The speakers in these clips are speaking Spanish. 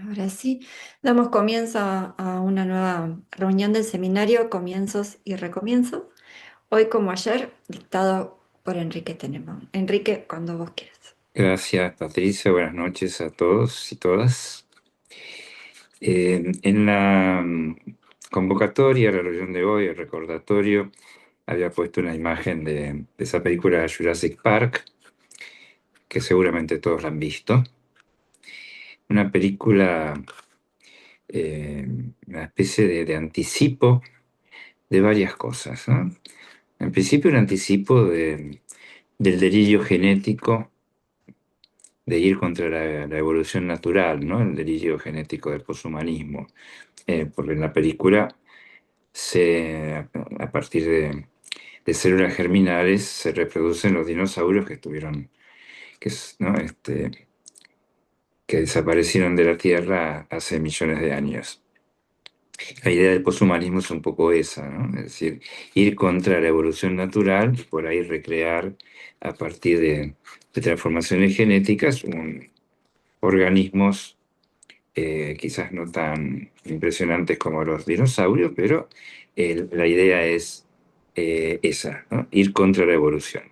Ahora sí, damos comienzo a una nueva reunión del seminario Comienzos y Recomienzos. Hoy, como ayer, dictado por Enrique Tenenbaum. Enrique, cuando vos quieras. Gracias, Patricia. Buenas noches a todos y todas. En la convocatoria, la reunión de hoy, el recordatorio, había puesto una imagen de esa película Jurassic Park, que seguramente todos la han visto. Una película, eh, una especie de anticipo de varias cosas, ¿no? En principio, un anticipo del delirio genético de ir contra la evolución natural, ¿no? El delirio genético del poshumanismo. Porque en la película a partir de células germinales se reproducen los dinosaurios que estuvieron, ¿no? Que desaparecieron de la Tierra hace millones de años. La idea del poshumanismo es un poco esa, ¿no? Es decir, ir contra la evolución natural y por ahí recrear a partir de transformaciones genéticas organismos quizás no tan impresionantes como los dinosaurios, pero la idea es esa, ¿no? Ir contra la evolución.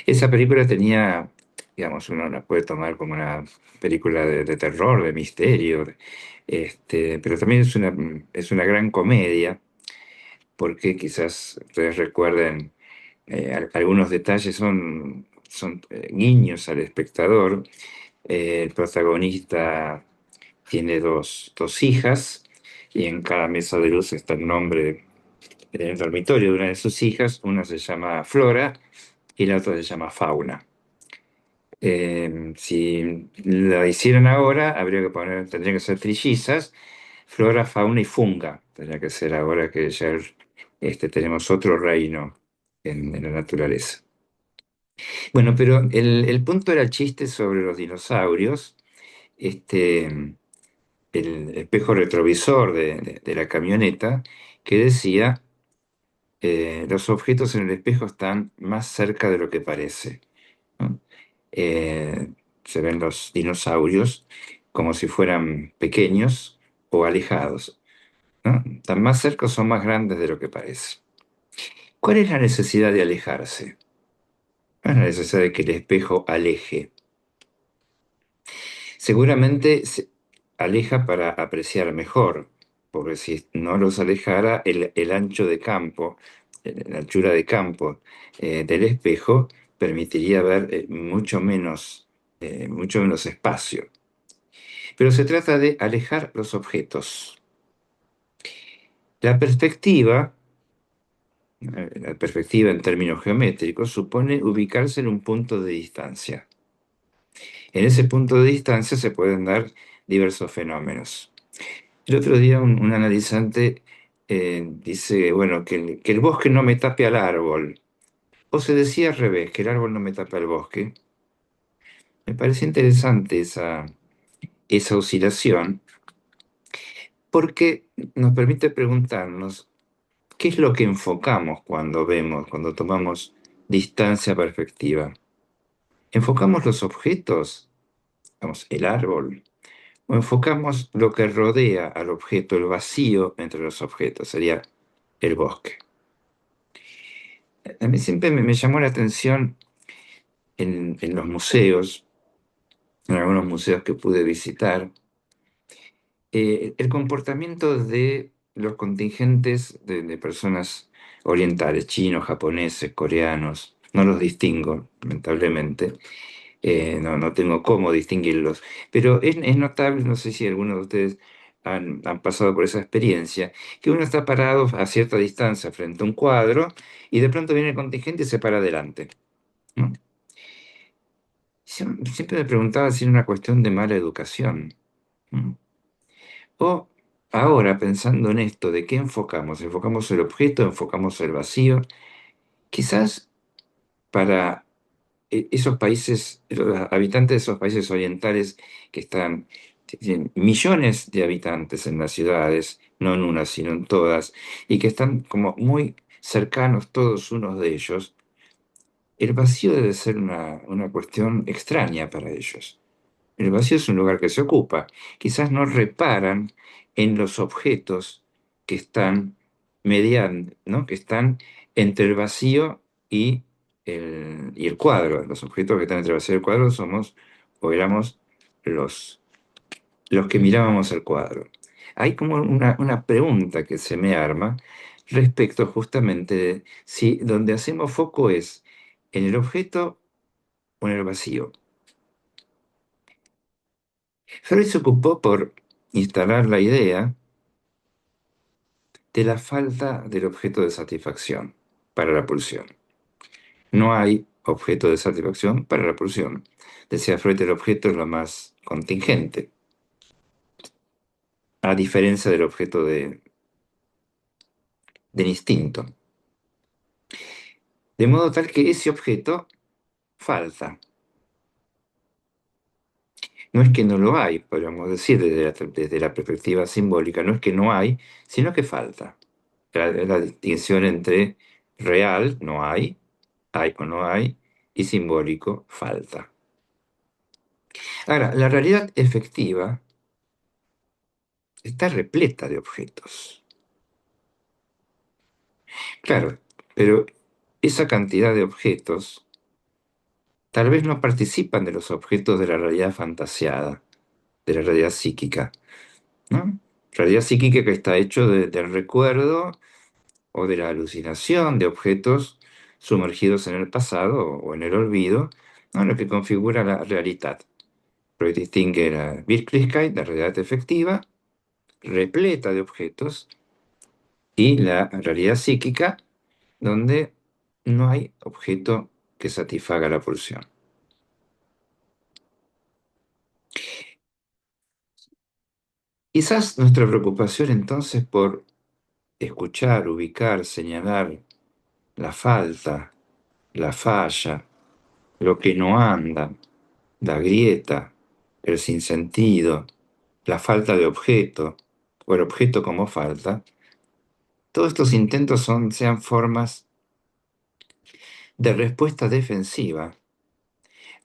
Esa película tenía, digamos, uno la puede tomar como una película de terror, de misterio, pero también es una gran comedia, porque quizás ustedes recuerden algunos detalles son guiños al espectador. El protagonista tiene dos hijas y en cada mesa de luz está el nombre en el dormitorio de una de sus hijas. Una se llama Flora y la otra se llama Fauna. Si la hicieran ahora, tendrían que ser trillizas, Flora, Fauna y Funga. Tendría que ser ahora que ya tenemos otro reino en la naturaleza. Bueno, pero el punto era el chiste sobre los dinosaurios. Este, el espejo retrovisor de la camioneta que decía, los objetos en el espejo están más cerca de lo que parece, ¿no? Se ven los dinosaurios como si fueran pequeños o alejados, ¿no? Están más cerca o son más grandes de lo que parece. ¿Cuál es la necesidad de alejarse? No es la necesidad de que el espejo aleje. Seguramente se aleja para apreciar mejor, porque si no los alejara, el ancho de campo, la anchura de campo del espejo permitiría ver mucho menos espacio. Pero se trata de alejar los objetos. La perspectiva, la perspectiva en términos geométricos, supone ubicarse en un punto de distancia. En ese punto de distancia se pueden dar diversos fenómenos. El otro día un analizante dice, bueno, que el bosque no me tape al árbol. O se decía al revés, que el árbol no me tape al bosque. Me parece interesante esa oscilación porque nos permite preguntarnos qué es lo que enfocamos cuando vemos, cuando tomamos distancia perspectiva. ¿Enfocamos los objetos, vamos, el árbol? ¿O enfocamos lo que rodea al objeto, el vacío entre los objetos? Sería el bosque. A mí siempre me llamó la atención en los museos, en algunos museos que pude visitar, el comportamiento de los contingentes de personas orientales, chinos, japoneses, coreanos. No los distingo, lamentablemente. No tengo cómo distinguirlos. Pero es notable, no sé si algunos de ustedes han pasado por esa experiencia, que uno está parado a cierta distancia frente a un cuadro y de pronto viene el contingente y se para adelante, ¿no? Siempre me preguntaba si era una cuestión de mala educación. ¿No? O ahora, pensando en esto, ¿de qué enfocamos? ¿Enfocamos el objeto? ¿Enfocamos el vacío? Quizás para esos países, los habitantes de esos países orientales que tienen millones de habitantes en las ciudades, no en una, sino en todas, y que están como muy cercanos todos unos de ellos, el vacío debe ser una cuestión extraña para ellos. El vacío es un lugar que se ocupa. Quizás no reparan en los objetos que están ¿no? Que están entre el vacío y el cuadro. Los objetos que están entre el vacío y el cuadro somos o éramos los, los que mirábamos el cuadro. Hay como una pregunta que se me arma respecto justamente de si donde hacemos foco es en el objeto o en el vacío. Freud se ocupó por instalar la idea de la falta del objeto de satisfacción para la pulsión. No hay objeto de satisfacción para la pulsión. Decía Freud, el objeto es lo más contingente, a diferencia del objeto del instinto. De modo tal que ese objeto falta. No es que no lo hay, podríamos decir desde la perspectiva simbólica, no es que no hay, sino que falta. La distinción entre real, no hay o no hay, y simbólico, falta. Ahora, la realidad efectiva está repleta de objetos. Claro, pero esa cantidad de objetos tal vez no participan de los objetos de la realidad fantasiada, de la realidad psíquica, ¿no? Realidad psíquica que está hecho del recuerdo o de la alucinación de objetos sumergidos en el pasado o en el olvido, ¿no? Lo que configura la realidad. Freud distingue la Wirklichkeit, la realidad efectiva, repleta de objetos, y la realidad psíquica, donde no hay objeto que satisfaga la pulsión. Quizás nuestra preocupación entonces por escuchar, ubicar, señalar la falta, la falla, lo que no anda, la grieta, el sinsentido, la falta de objeto o el objeto como falta, todos estos intentos sean formas de respuesta defensiva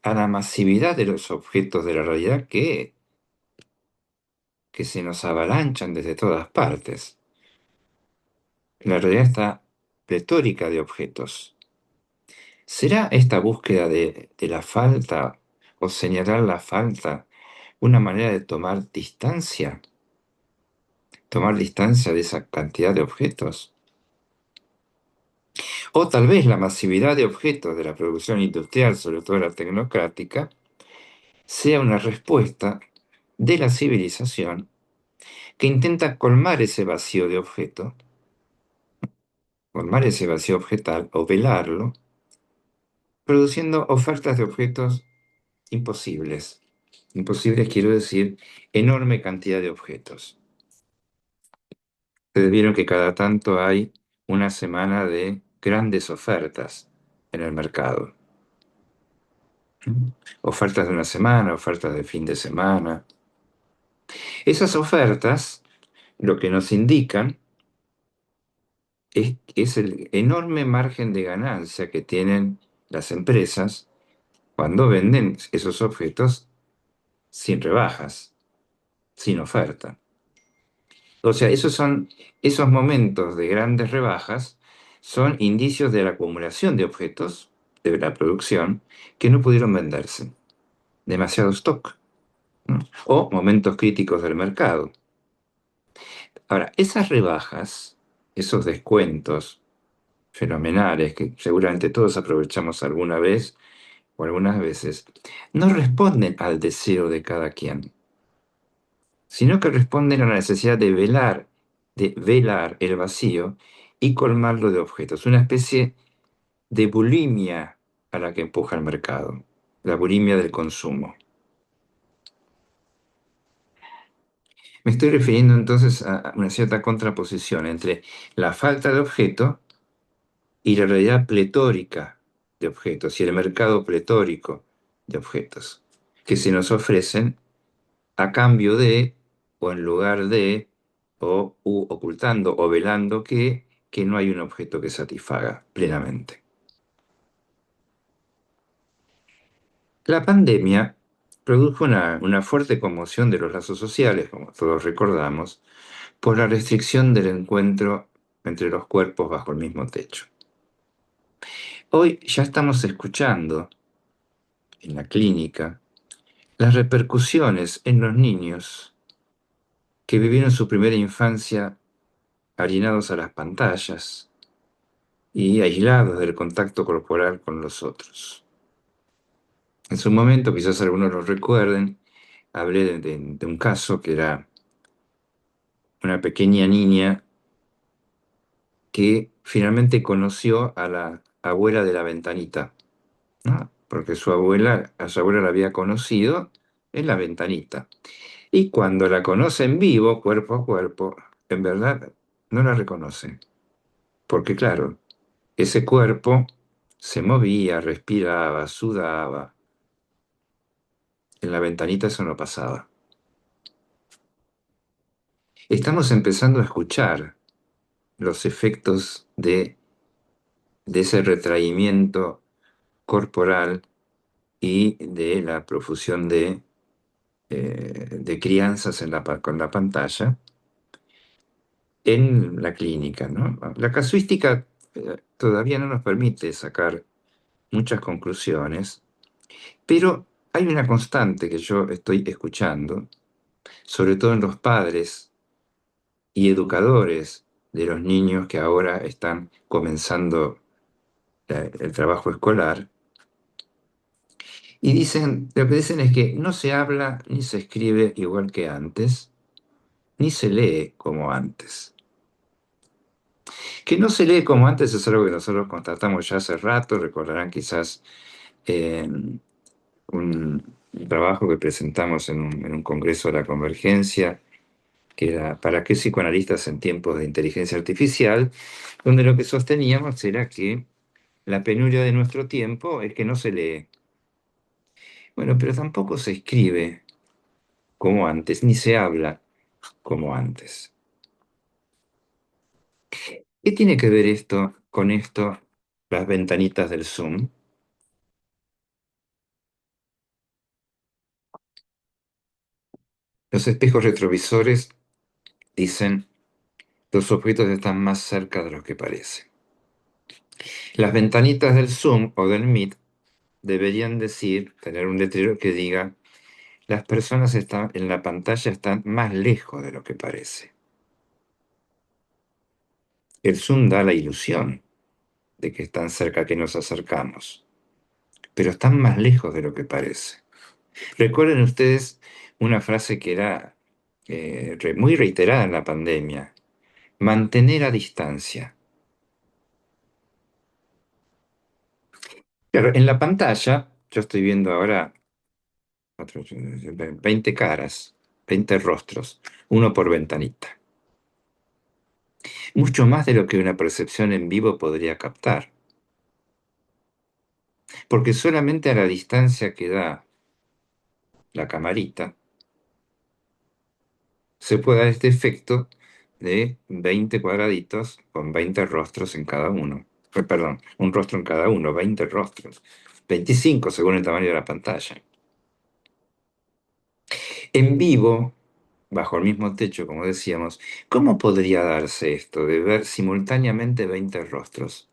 a la masividad de los objetos de la realidad que se nos avalanchan desde todas partes. La realidad está pletórica de objetos. ¿Será esta búsqueda de la falta o señalar la falta una manera de tomar distancia de esa cantidad de objetos? O tal vez la masividad de objetos de la producción industrial, sobre todo la tecnocrática, sea una respuesta de la civilización que intenta colmar ese vacío objetal o velarlo, produciendo ofertas de objetos imposibles. Imposibles quiero decir enorme cantidad de objetos. Ustedes vieron que cada tanto hay una semana de grandes ofertas en el mercado. ¿Mm? Ofertas de una semana, ofertas de fin de semana. Esas ofertas lo que nos indican es el enorme margen de ganancia que tienen las empresas cuando venden esos objetos sin rebajas, sin oferta. O sea, esos momentos de grandes rebajas son indicios de la acumulación de objetos de la producción que no pudieron venderse. Demasiado stock, ¿no? O momentos críticos del mercado. Ahora, esas rebajas, esos descuentos fenomenales que seguramente todos aprovechamos alguna vez o algunas veces, no responden al deseo de cada quien, sino que responden a la necesidad de velar el vacío y colmarlo de objetos, una especie de bulimia a la que empuja el mercado, la bulimia del consumo. Me estoy refiriendo entonces a una cierta contraposición entre la falta de objeto y la realidad pletórica de objetos y el mercado pletórico de objetos que se nos ofrecen a cambio de, o en lugar de, o ocultando o velando que no hay un objeto que satisfaga plenamente. La pandemia produjo una fuerte conmoción de los lazos sociales, como todos recordamos, por la restricción del encuentro entre los cuerpos bajo el mismo techo. Hoy ya estamos escuchando en la clínica las repercusiones en los niños que vivieron su primera infancia harinados a las pantallas y aislados del contacto corporal con los otros. En su momento, quizás algunos lo recuerden, hablé de un caso que era una pequeña niña que finalmente conoció a la abuela de la ventanita, ¿no? Porque a su abuela la había conocido en la ventanita. Y cuando la conoce en vivo, cuerpo a cuerpo, en verdad no la reconoce. Porque claro, ese cuerpo se movía, respiraba, sudaba. En la ventanita eso no pasaba. Estamos empezando a escuchar los efectos de ese retraimiento corporal y de la profusión de crianzas con la pantalla en la clínica, ¿no? La casuística todavía no nos permite sacar muchas conclusiones, pero hay una constante que yo estoy escuchando, sobre todo en los padres y educadores de los niños que ahora están comenzando el trabajo escolar, y lo que dicen es que no se habla ni se escribe igual que antes, ni se lee como antes. Que no se lee como antes es algo que nosotros constatamos ya hace rato, recordarán quizás un trabajo que presentamos en un congreso de la Convergencia, que era ¿Para qué psicoanalistas en tiempos de inteligencia artificial?, donde lo que sosteníamos era que la penuria de nuestro tiempo es que no se lee. Bueno, pero tampoco se escribe como antes, ni se habla como antes. ¿Qué tiene que ver esto con esto, las ventanitas del Zoom? Los espejos retrovisores dicen los objetos están más cerca de lo que parece. Las ventanitas del Zoom o del Meet deberían tener un letrero que diga, las personas están, en la pantalla están más lejos de lo que parece. El Zoom da la ilusión de que están cerca, que nos acercamos, pero están más lejos de lo que parece. Recuerden ustedes una frase que era muy reiterada en la pandemia, mantener a distancia. Claro, en la pantalla, yo estoy viendo ahora 20 caras, 20 rostros, uno por ventanita. Mucho más de lo que una percepción en vivo podría captar, porque solamente a la distancia que da la camarita se puede dar este efecto de 20 cuadraditos con 20 rostros en cada uno. Perdón, un rostro en cada uno, 20 rostros. 25 según el tamaño de la pantalla. En vivo, bajo el mismo techo, como decíamos, ¿cómo podría darse esto de ver simultáneamente 20 rostros?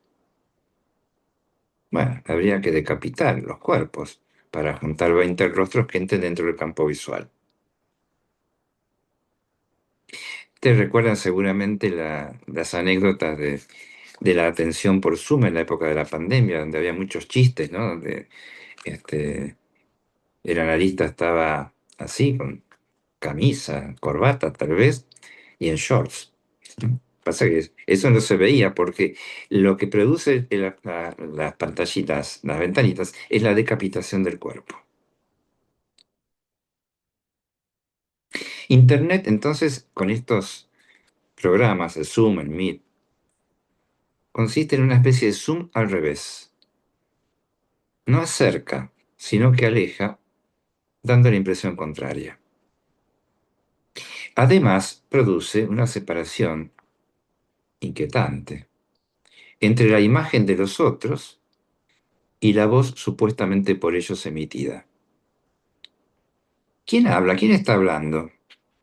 Bueno, habría que decapitar los cuerpos para juntar 20 rostros que entren dentro del campo visual. Te recuerdan seguramente las anécdotas de la atención por Zoom en la época de la pandemia, donde había muchos chistes, ¿no? Donde el analista estaba así, con camisa, corbata tal vez, y en shorts. Pasa que eso no se veía porque lo que produce las pantallitas, las ventanitas, es la decapitación del cuerpo. Internet, entonces, con estos programas, el Zoom, el Meet, consiste en una especie de Zoom al revés. No acerca, sino que aleja, dando la impresión contraria. Además, produce una separación inquietante entre la imagen de los otros y la voz supuestamente por ellos emitida. ¿Quién habla? ¿Quién está hablando?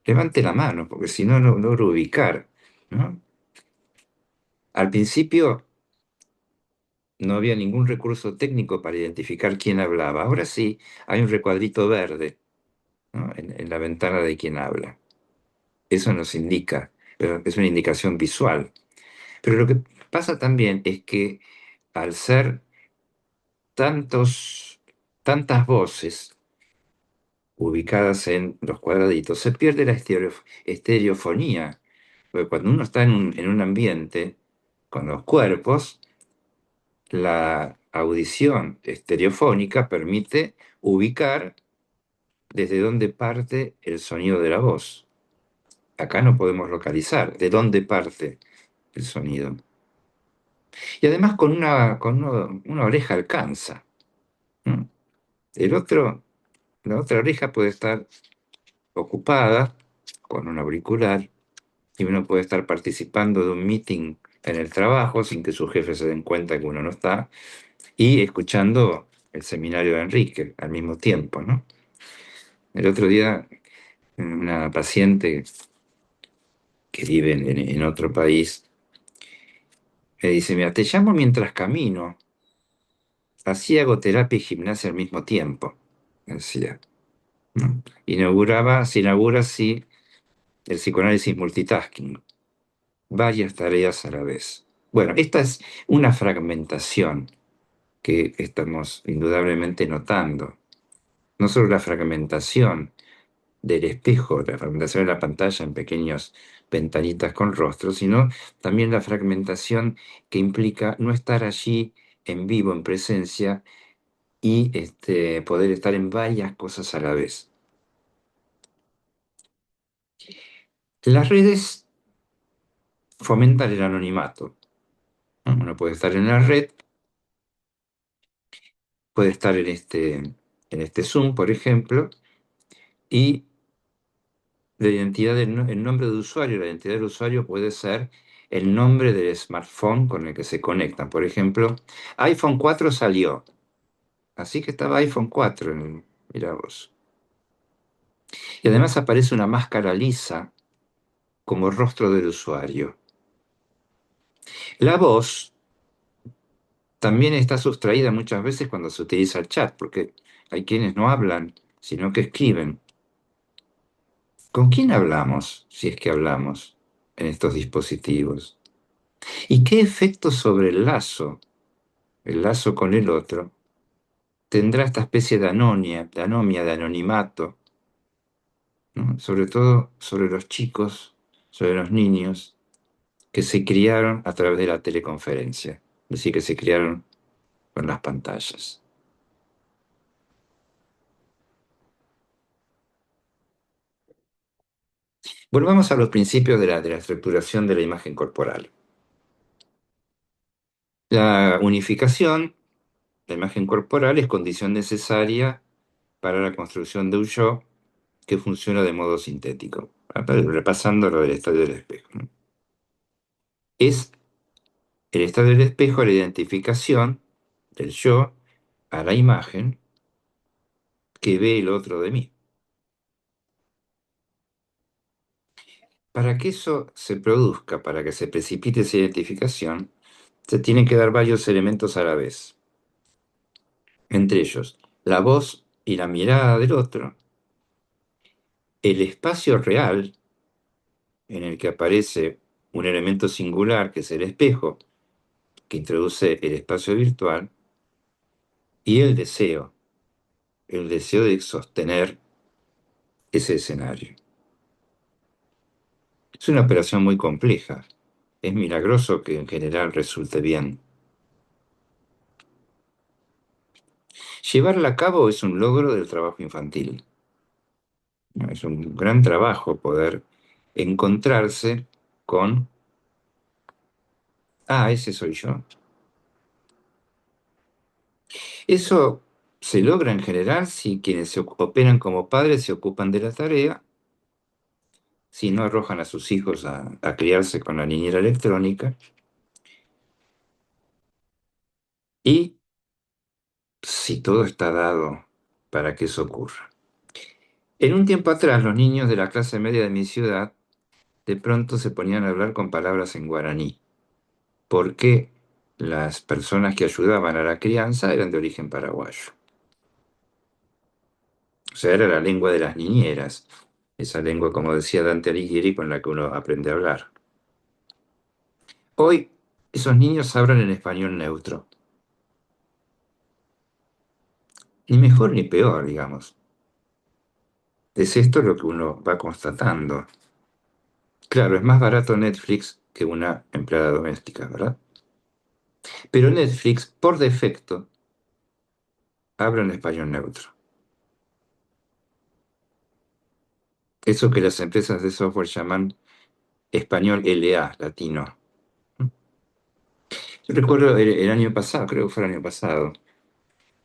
Levante la mano, porque si no, no logro ubicar, ¿no? Al principio no había ningún recurso técnico para identificar quién hablaba. Ahora sí, hay un recuadrito verde, ¿no? En la ventana de quien habla. Eso nos indica, pero es una indicación visual. Pero lo que pasa también es que al ser tantas voces ubicadas en los cuadraditos, se pierde la estereofonía. Porque cuando uno está en un ambiente con los cuerpos, la audición estereofónica permite ubicar desde dónde parte el sonido de la voz. Acá no podemos localizar de dónde parte el sonido. Y además una oreja alcanza. ¿No? El otro, la otra oreja puede estar ocupada con un auricular y uno puede estar participando de un meeting en el trabajo sin que sus jefes se den cuenta que uno no está y escuchando el seminario de Enrique al mismo tiempo, ¿no? El otro día una paciente que vive en otro país me dice, mira, te llamo mientras camino, así hago terapia y gimnasia al mismo tiempo, decía, ¿no? Se inaugura así el psicoanálisis multitasking, varias tareas a la vez. Bueno, esta es una fragmentación que estamos indudablemente notando. No solo la fragmentación del espejo, la fragmentación de la pantalla en pequeñas ventanitas con rostro, sino también la fragmentación que implica no estar allí en vivo, en presencia, y poder estar en varias cosas a la vez. Las redes fomentan el anonimato, ¿no? Uno puede estar en la red, puede estar en este Zoom, por ejemplo, y la identidad el nombre de usuario, la identidad del usuario puede ser el nombre del smartphone con el que se conectan. Por ejemplo, iPhone 4 salió, así que estaba iPhone 4 mira vos. Y además aparece una máscara lisa como rostro del usuario. La voz también está sustraída muchas veces cuando se utiliza el chat, porque hay quienes no hablan, sino que escriben. ¿Con quién hablamos, si es que hablamos, en estos dispositivos? ¿Y qué efecto sobre el lazo con el otro, tendrá esta especie de anomia, de anonimato, ¿no? Sobre todo sobre los chicos, sobre los niños que se criaron a través de la teleconferencia, es decir, que se criaron con las pantallas? Volvamos a los principios de la estructuración de la imagen corporal. La unificación, la imagen corporal, es condición necesaria para la construcción de un yo que funciona de modo sintético. Repasando lo del estadio del espejo, ¿no? Es el estadio del espejo la identificación del yo a la imagen que ve el otro de mí. Para que eso se produzca, para que se precipite esa identificación, se tienen que dar varios elementos a la vez. Entre ellos, la voz y la mirada del otro, el espacio real en el que aparece un elemento singular, que es el espejo, que introduce el espacio virtual, y el deseo de sostener ese escenario. Es una operación muy compleja. Es milagroso que en general resulte bien. Llevarla a cabo es un logro del trabajo infantil, ¿no? Es un gran trabajo poder encontrarse con, ese soy yo. Eso se logra en general si quienes operan como padres se ocupan de la tarea, si no arrojan a sus hijos a criarse con la niñera electrónica, y si todo está dado para que eso ocurra. En un tiempo atrás, los niños de la clase media de mi ciudad de pronto se ponían a hablar con palabras en guaraní, porque las personas que ayudaban a la crianza eran de origen paraguayo. O sea, era la lengua de las niñeras, esa lengua, como decía Dante Alighieri, con la que uno aprende a hablar. Hoy, esos niños hablan en español neutro, ni mejor ni peor, digamos. Es esto lo que uno va constatando. Claro, es más barato Netflix que una empleada doméstica, ¿verdad? Pero Netflix, por defecto, habla en español neutro. Eso que las empresas de software llaman español LA, latino. Yo recuerdo el año pasado, creo que fue el año pasado,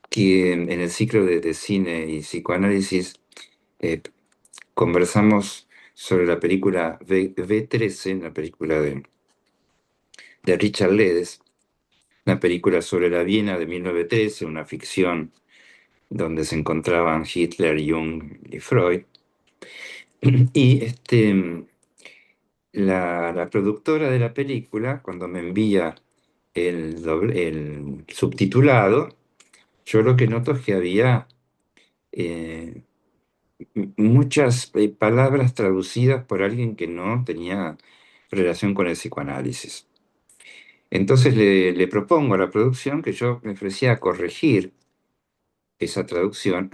que en el ciclo de cine y psicoanálisis eh, conversamos sobre la película V13, la película de Richard Ledes, una película sobre la Viena de 1913, una ficción donde se encontraban Hitler, Jung y Freud. Y la productora de la película, cuando me envía el subtitulado, yo lo que noto es que había eh, muchas palabras traducidas por alguien que no tenía relación con el psicoanálisis. Entonces le propongo a la producción que yo me ofrecía a corregir esa traducción,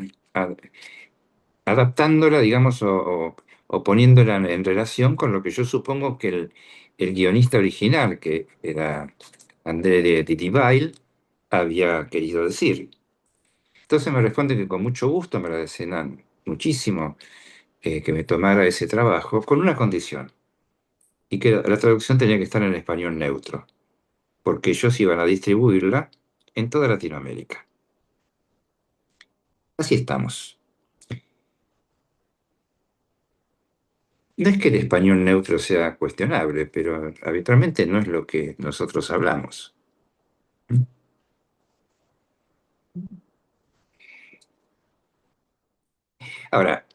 adaptándola, digamos, o poniéndola en relación con lo que yo supongo que el guionista original, que era André de Titibail, había querido decir. Entonces me responde que con mucho gusto me agradecerían muchísimo que me tomara ese trabajo, con una condición, y que la traducción tenía que estar en español neutro, porque ellos iban a distribuirla en toda Latinoamérica. Así estamos. No es que el español neutro sea cuestionable, pero habitualmente no es lo que nosotros hablamos. Ahora,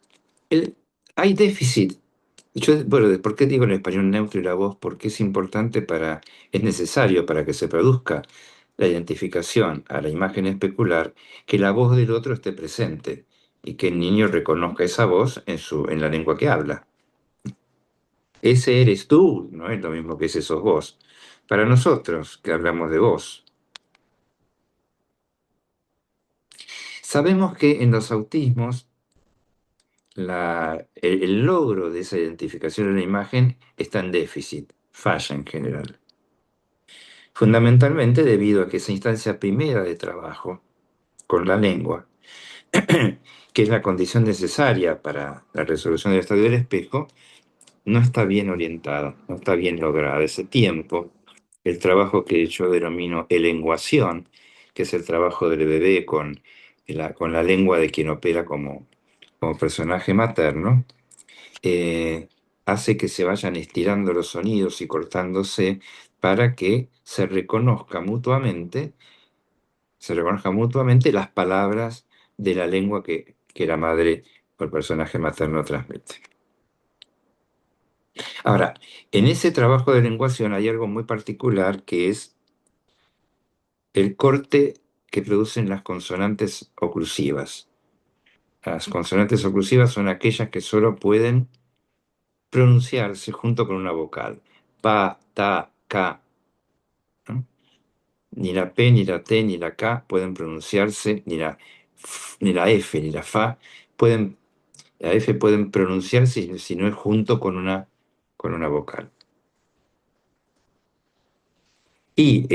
el- hay déficit. Bueno, ¿por qué digo el español neutro y la voz? Porque es necesario para que se produzca la identificación a la imagen especular, que la voz del otro esté presente y que el niño reconozca esa voz en la lengua que habla. Ese eres tú, no es lo mismo que ese sos vos. Para nosotros, que hablamos de vos, sabemos que en los autismos el logro de esa identificación de la imagen está en déficit, falla en general. Fundamentalmente debido a que esa instancia primera de trabajo con la lengua, que es la condición necesaria para la resolución del estadio del espejo, no está bien orientada, no está bien lograda. Ese tiempo, el trabajo que yo denomino elenguación, que es el trabajo del bebé con la lengua de quien opera como personaje materno, eh, hace que se vayan estirando los sonidos y cortándose para que se reconozcan mutuamente las palabras de la lengua que la madre o el personaje materno transmite. Ahora, en ese trabajo de lenguación hay algo muy particular que es el corte que producen las consonantes oclusivas. Las consonantes oclusivas son aquellas que solo pueden pronunciarse junto con una vocal. Pa, ta, ka, ¿no? Ni la P, ni la T, ni la K pueden pronunciarse, ni la F, ni la Fa, pueden, la F pueden pronunciarse si no es junto con una vocal. Y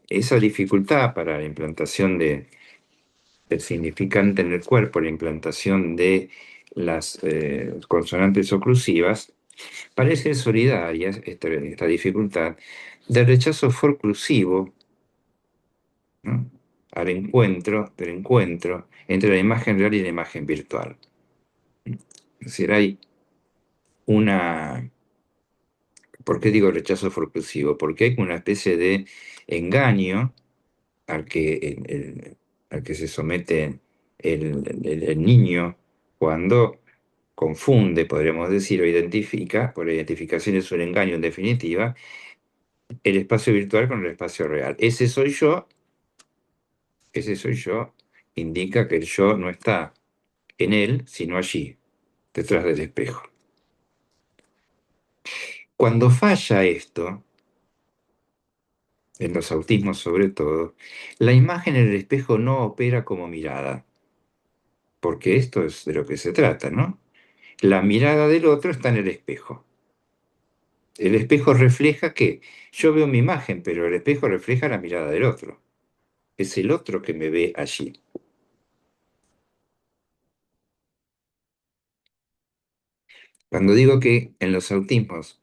esa dificultad para la implantación del significante en el cuerpo, la implantación de las consonantes oclusivas, parece solidaria, esta dificultad, del rechazo forclusivo, ¿no? Del encuentro entre la imagen real y la imagen virtual. Es decir, hay una... ¿Por qué digo rechazo forclusivo? Porque hay una especie de engaño al que se somete el niño cuando confunde, podríamos decir, o identifica, por la identificación es un engaño en definitiva, el espacio virtual con el espacio real. Ese soy yo, indica que el yo no está en él, sino allí, detrás del espejo. Cuando falla esto, en los autismos sobre todo, la imagen en el espejo no opera como mirada, porque esto es de lo que se trata, ¿no? La mirada del otro está en el espejo. El espejo refleja que yo veo mi imagen, pero el espejo refleja la mirada del otro. Es el otro que me ve allí. Cuando digo que en los autismos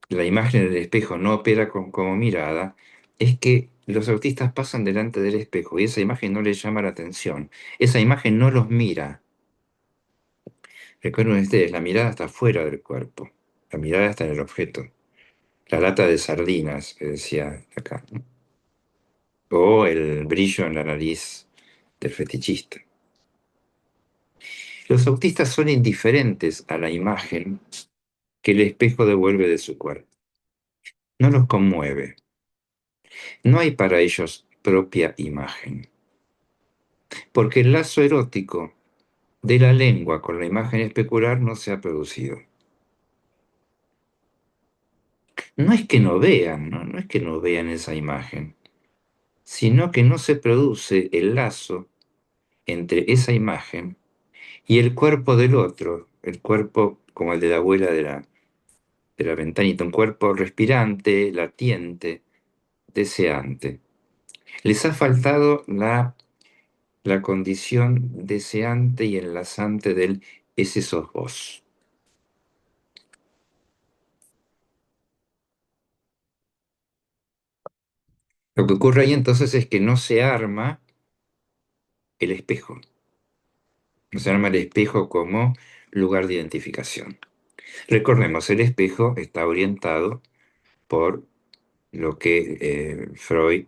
la imagen del espejo no opera como mirada, es que los autistas pasan delante del espejo y esa imagen no les llama la atención. Esa imagen no los mira. Recuerden ustedes, la mirada está fuera del cuerpo. La mirada está en el objeto. La lata de sardinas, que decía acá, ¿no? O el brillo en la nariz del fetichista. Los autistas son indiferentes a la imagen que el espejo devuelve de su cuerpo. No los conmueve. No hay para ellos propia imagen. Porque el lazo erótico de la lengua con la imagen especular no se ha producido. No es que no vean, ¿no? No es que no vean esa imagen, sino que no se produce el lazo entre esa imagen y el cuerpo del otro, el cuerpo como el de la abuela de la ventanita, un cuerpo respirante, latiente, deseante. Les ha faltado la condición deseante y enlazante del ese sos vos. Lo que ocurre ahí entonces es que no se arma el espejo, no se arma el espejo como lugar de identificación. Recordemos, el espejo está orientado por lo que Freud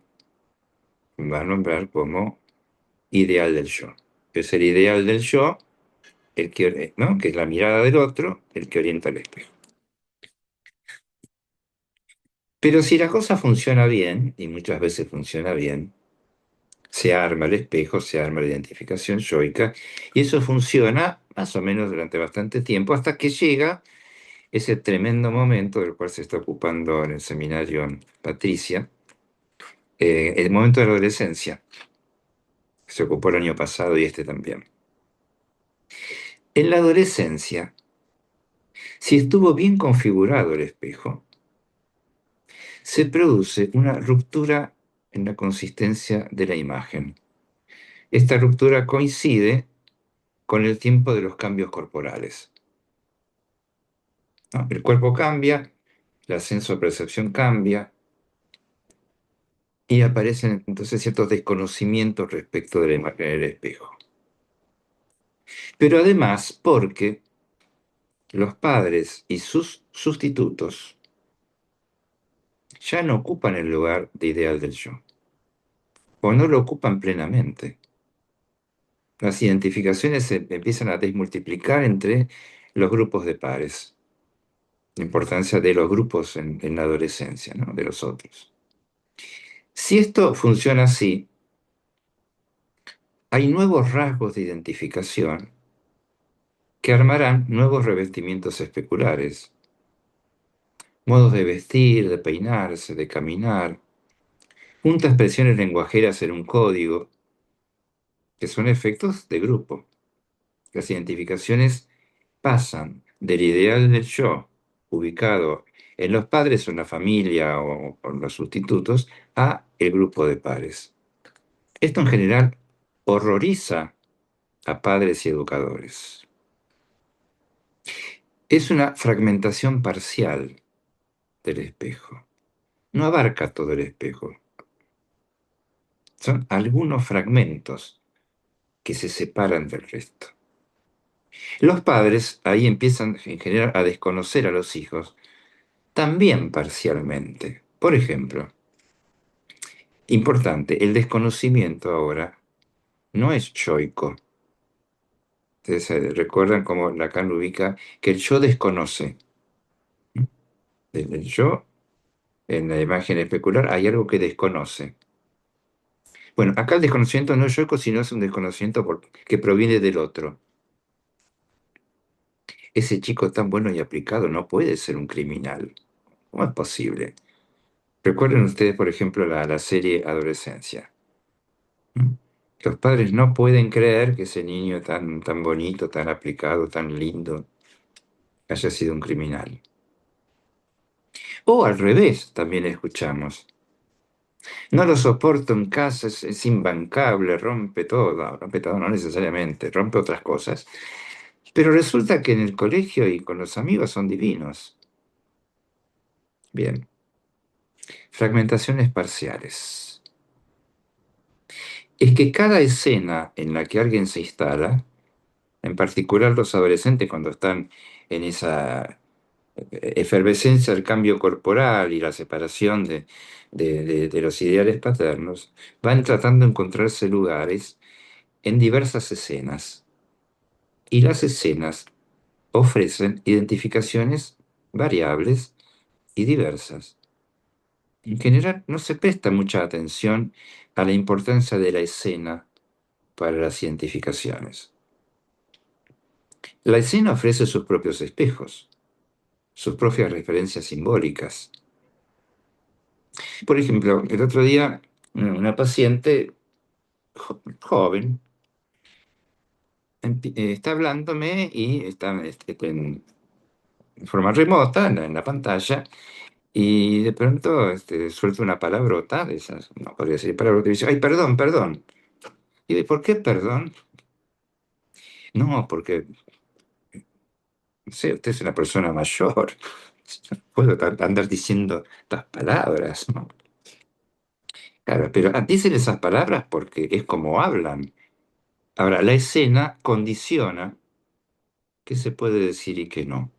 va a nombrar como ideal del yo. Es el ideal del yo, el que, ¿no? Que es la mirada del otro, el que orienta el espejo. Pero si la cosa funciona bien, y muchas veces funciona bien, se arma el espejo, se arma la identificación yoica, y eso funciona más o menos durante bastante tiempo, hasta que llega ese tremendo momento del cual se está ocupando en el seminario Patricia, el momento de la adolescencia, que se ocupó el año pasado y este también. En la adolescencia, si estuvo bien configurado el espejo, se produce una ruptura en la consistencia de la imagen. Esta ruptura coincide con el tiempo de los cambios corporales, ¿no? El cuerpo cambia, el ascenso de percepción cambia y aparecen entonces ciertos desconocimientos respecto de la imagen del espejo. Pero además porque los padres y sus sustitutos ya no ocupan el lugar de ideal del yo, o no lo ocupan plenamente. Las identificaciones se empiezan a desmultiplicar entre los grupos de pares. La importancia de los grupos en la adolescencia, ¿no? De los otros. Si esto funciona así, hay nuevos rasgos de identificación que armarán nuevos revestimientos especulares, modos de vestir, de peinarse, de caminar, juntas expresiones lenguajeras en un código, que son efectos de grupo. Las identificaciones pasan del ideal del yo, ubicado en los padres o en la familia o en los sustitutos, a el grupo de pares. Esto en general horroriza a padres y educadores. Es una fragmentación parcial del espejo. No abarca todo el espejo. Son algunos fragmentos que se separan del resto. Los padres ahí empiezan en general a desconocer a los hijos, también parcialmente. Por ejemplo, importante, el desconocimiento ahora no es yoico, Ustedes recuerdan cómo Lacan ubica que el yo desconoce. ¿Mm? El yo, en la imagen especular, hay algo que desconoce. Bueno, acá el desconocimiento no es yoico, sino es un desconocimiento que proviene del otro. Ese chico tan bueno y aplicado no puede ser un criminal. ¿Cómo es posible? Recuerden ustedes, por ejemplo, la serie Adolescencia. ¿Mm? Los padres no pueden creer que ese niño tan bonito, tan aplicado, tan lindo, haya sido un criminal. O al revés, también escuchamos. No lo soporto en casa, es imbancable, rompe todo. No, rompe todo, no necesariamente, rompe otras cosas. Pero resulta que en el colegio y con los amigos son divinos. Bien, fragmentaciones parciales. Es que cada escena en la que alguien se instala, en particular los adolescentes cuando están en esa efervescencia del cambio corporal y la separación de los ideales paternos, van tratando de encontrarse lugares en diversas escenas. Y las escenas ofrecen identificaciones variables y diversas. En general, no se presta mucha atención a la importancia de la escena para las identificaciones. La escena ofrece sus propios espejos, sus propias referencias simbólicas. Por ejemplo, el otro día una paciente joven está hablándome y está en forma remota en la pantalla y de pronto suelta una palabrota de esas, no podría decir palabrota, y dice, ay, perdón, perdón. Y de, ¿por qué perdón? No, porque, no sé, usted es una persona mayor. No puedo andar diciendo estas palabras, ¿no? Claro, pero dicen esas palabras porque es como hablan. Ahora, la escena condiciona qué se puede decir y qué no.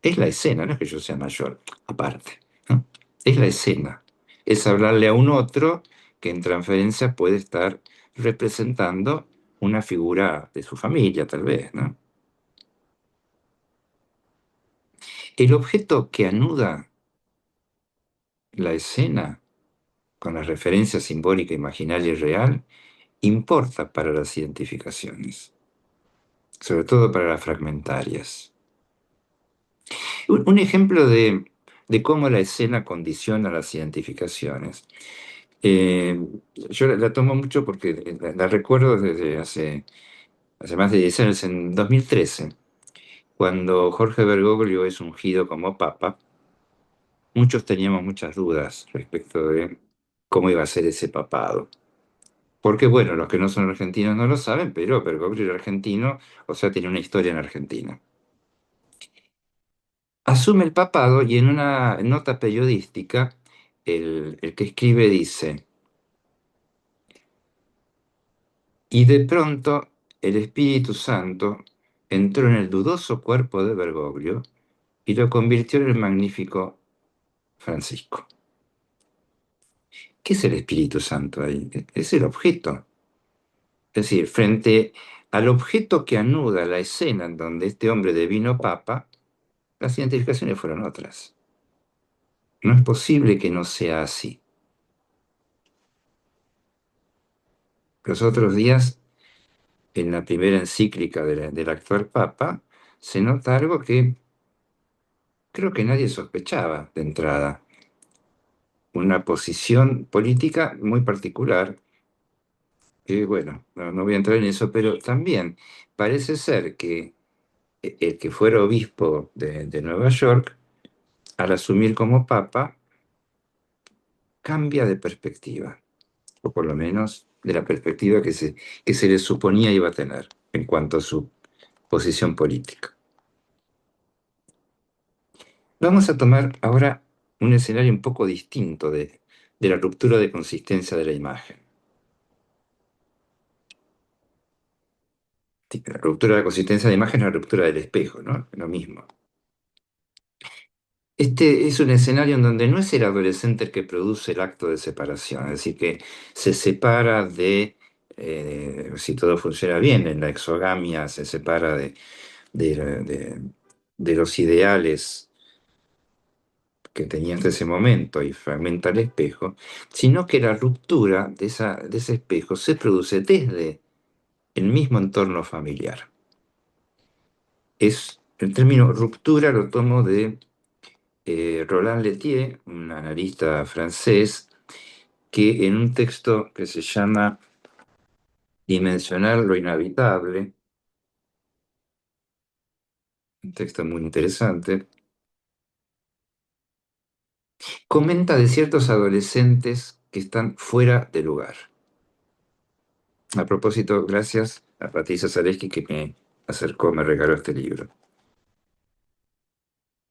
Es la escena, no es que yo sea mayor, aparte, ¿no? Es la escena. Es hablarle a un otro que en transferencia puede estar representando una figura de su familia, tal vez, ¿no? El objeto que anuda la escena con la referencia simbólica, imaginaria y real importa para las identificaciones, sobre todo para las fragmentarias. Un ejemplo de cómo la escena condiciona las identificaciones. Eh, yo la tomo mucho porque la recuerdo desde hace más de 10 años, en 2013, cuando Jorge Bergoglio es ungido como papa. Muchos teníamos muchas dudas respecto de cómo iba a ser ese papado. Porque, bueno, los que no son argentinos no lo saben, pero Bergoglio era argentino, o sea, tiene una historia en Argentina. Asume el papado y en una nota periodística, el que escribe dice, y de pronto el Espíritu Santo entró en el dudoso cuerpo de Bergoglio y lo convirtió en el magnífico Francisco. ¿Qué es el Espíritu Santo ahí? Es el objeto. Es decir, frente al objeto que anuda la escena en donde este hombre devino papa, las identificaciones fueron otras. No es posible que no sea así. Los otros días, en la primera encíclica del actual papa, se nota algo que creo que nadie sospechaba de entrada. Una posición política muy particular, que bueno, no voy a entrar en eso, pero también parece ser que el que fuera obispo de Nueva York, al asumir como papa, cambia de perspectiva, o por lo menos de la perspectiva que se le suponía iba a tener en cuanto a su posición política. Vamos a tomar ahora un escenario un poco distinto de la ruptura de consistencia de la imagen. Sí, la ruptura de la consistencia de la imagen es la ruptura del espejo, ¿no? Lo mismo. Este es un escenario en donde no es el adolescente el que produce el acto de separación, es decir, que se separa de si todo funciona bien, en la exogamia se separa de, de los ideales que tenía hasta ese momento y fragmenta el espejo, sino que la ruptura de ese espejo se produce desde el mismo entorno familiar. El término ruptura lo tomo de Roland Lettier, un analista francés, que en un texto que se llama Dimensionar lo inhabitable, un texto muy interesante, comenta de ciertos adolescentes que están fuera de lugar. A propósito, gracias a Patricia Zaleski que me acercó, me regaló este libro.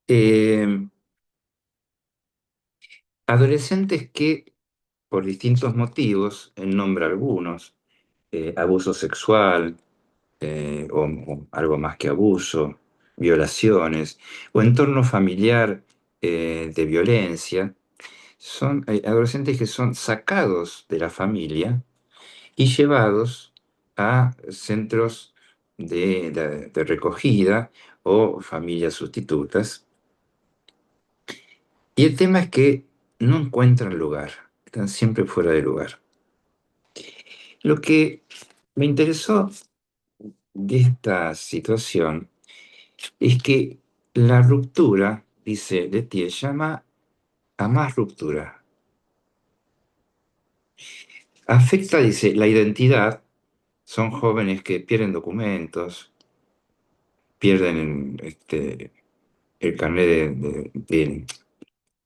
Eh, Adolescentes que, por distintos motivos, en nombre algunos, abuso sexual, o algo más que abuso, violaciones, o entorno familiar de violencia, son adolescentes que son sacados de la familia y llevados a centros de recogida o familias sustitutas. Y el tema es que no encuentran lugar, están siempre fuera de lugar. Lo que me interesó de esta situación es que la ruptura, dice Letier, llama a más ruptura. Afecta, dice, la identidad. Son jóvenes que pierden documentos, pierden el carnet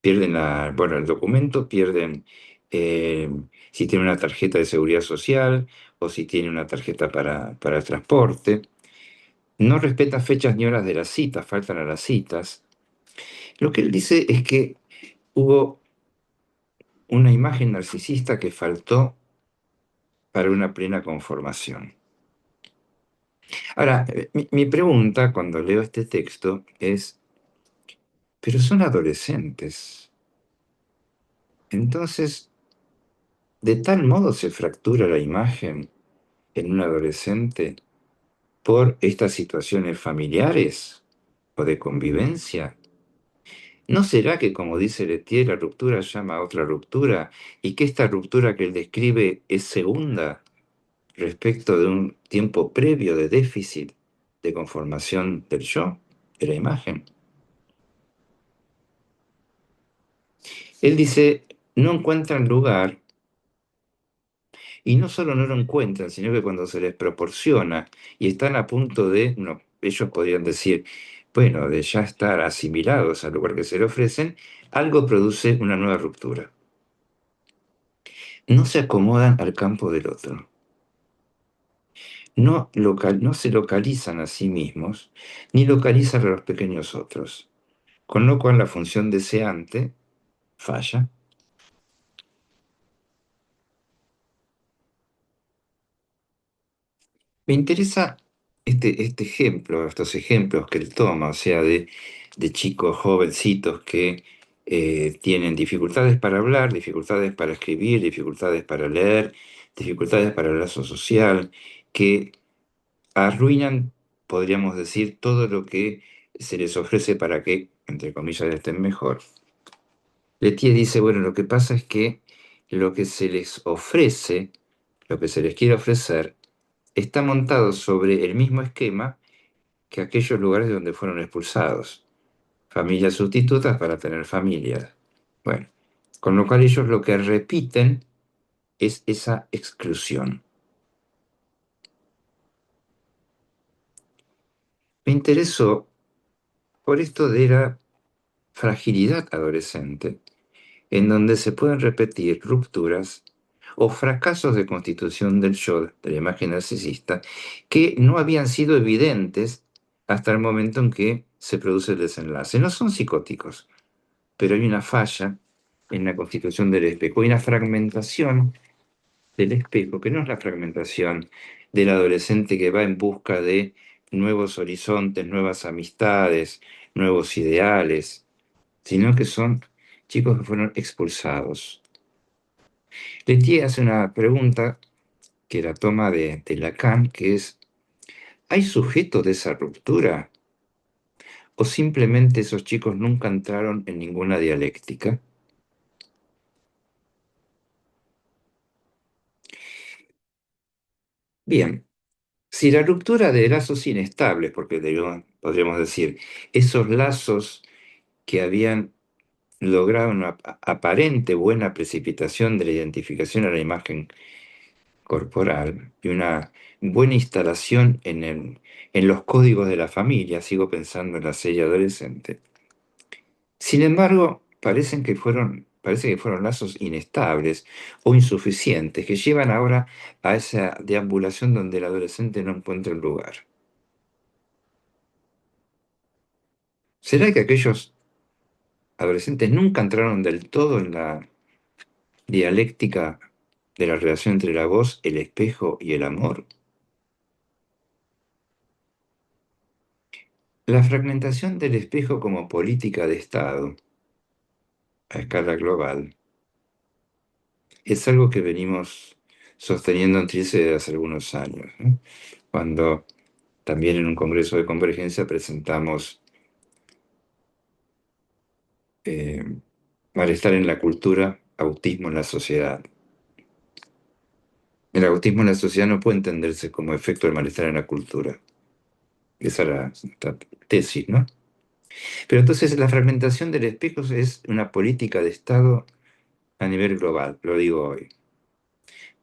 pierden bueno, el documento, pierden si tiene una tarjeta de seguridad social o si tiene una tarjeta para el transporte. No respeta fechas ni horas de las citas, faltan a las citas. Lo que él dice es que hubo una imagen narcisista que faltó para una plena conformación. Ahora, mi pregunta cuando leo este texto es, pero son adolescentes. Entonces, ¿de tal modo se fractura la imagen en un adolescente por estas situaciones familiares o de convivencia? ¿No será que, como dice Letier, la ruptura llama a otra ruptura y que esta ruptura que él describe es segunda respecto de un tiempo previo de déficit de conformación del yo, de la imagen? Él dice, no encuentran lugar y no solo no lo encuentran, sino que cuando se les proporciona y están a punto de, no, ellos podrían decir, bueno, de ya estar asimilados al lugar que se le ofrecen, algo produce una nueva ruptura. No se acomodan al campo del otro. No se localizan a sí mismos, ni localizan a los pequeños otros. Con lo cual la función deseante falla. Me interesa este ejemplo, estos ejemplos que él toma, o sea, de chicos jovencitos que tienen dificultades para hablar, dificultades para escribir, dificultades para leer, dificultades para el lazo social, que arruinan, podríamos decir, todo lo que se les ofrece para que, entre comillas, estén mejor. Letier dice, bueno, lo que pasa es que lo que se les ofrece, lo que se les quiere ofrecer, está montado sobre el mismo esquema que aquellos lugares de donde fueron expulsados. Familias sustitutas para tener familias. Bueno, con lo cual ellos lo que repiten es esa exclusión. Me interesó por esto de la fragilidad adolescente, en donde se pueden repetir rupturas o fracasos de constitución del yo, de la imagen narcisista, que no habían sido evidentes hasta el momento en que se produce el desenlace. No son psicóticos, pero hay una falla en la constitución del espejo, hay una fragmentación del espejo, que no es la fragmentación del adolescente que va en busca de nuevos horizontes, nuevas amistades, nuevos ideales, sino que son chicos que fueron expulsados. Letier hace una pregunta que la toma de Lacan, que es, ¿hay sujeto de esa ruptura? ¿O simplemente esos chicos nunca entraron en ninguna dialéctica? Bien, si la ruptura de lazos inestables, porque podríamos decir, esos lazos que habían logrado una aparente buena precipitación de la identificación a la imagen corporal y una buena instalación en los códigos de la familia, sigo pensando en la serie adolescente. Sin embargo, parece que fueron lazos inestables o insuficientes que llevan ahora a esa deambulación donde el adolescente no encuentra un lugar. ¿Será que aquellos adolescentes nunca entraron del todo en la dialéctica de la relación entre la voz, el espejo y el amor? La fragmentación del espejo como política de Estado a escala global es algo que venimos sosteniendo en TRICE desde hace algunos años, ¿no? Cuando también en un congreso de convergencia presentamos eh, malestar en la cultura, autismo en la sociedad. El autismo en la sociedad no puede entenderse como efecto del malestar en la cultura. Esa era esta tesis, ¿no? Pero entonces la fragmentación del espejo es una política de Estado a nivel global, lo digo hoy.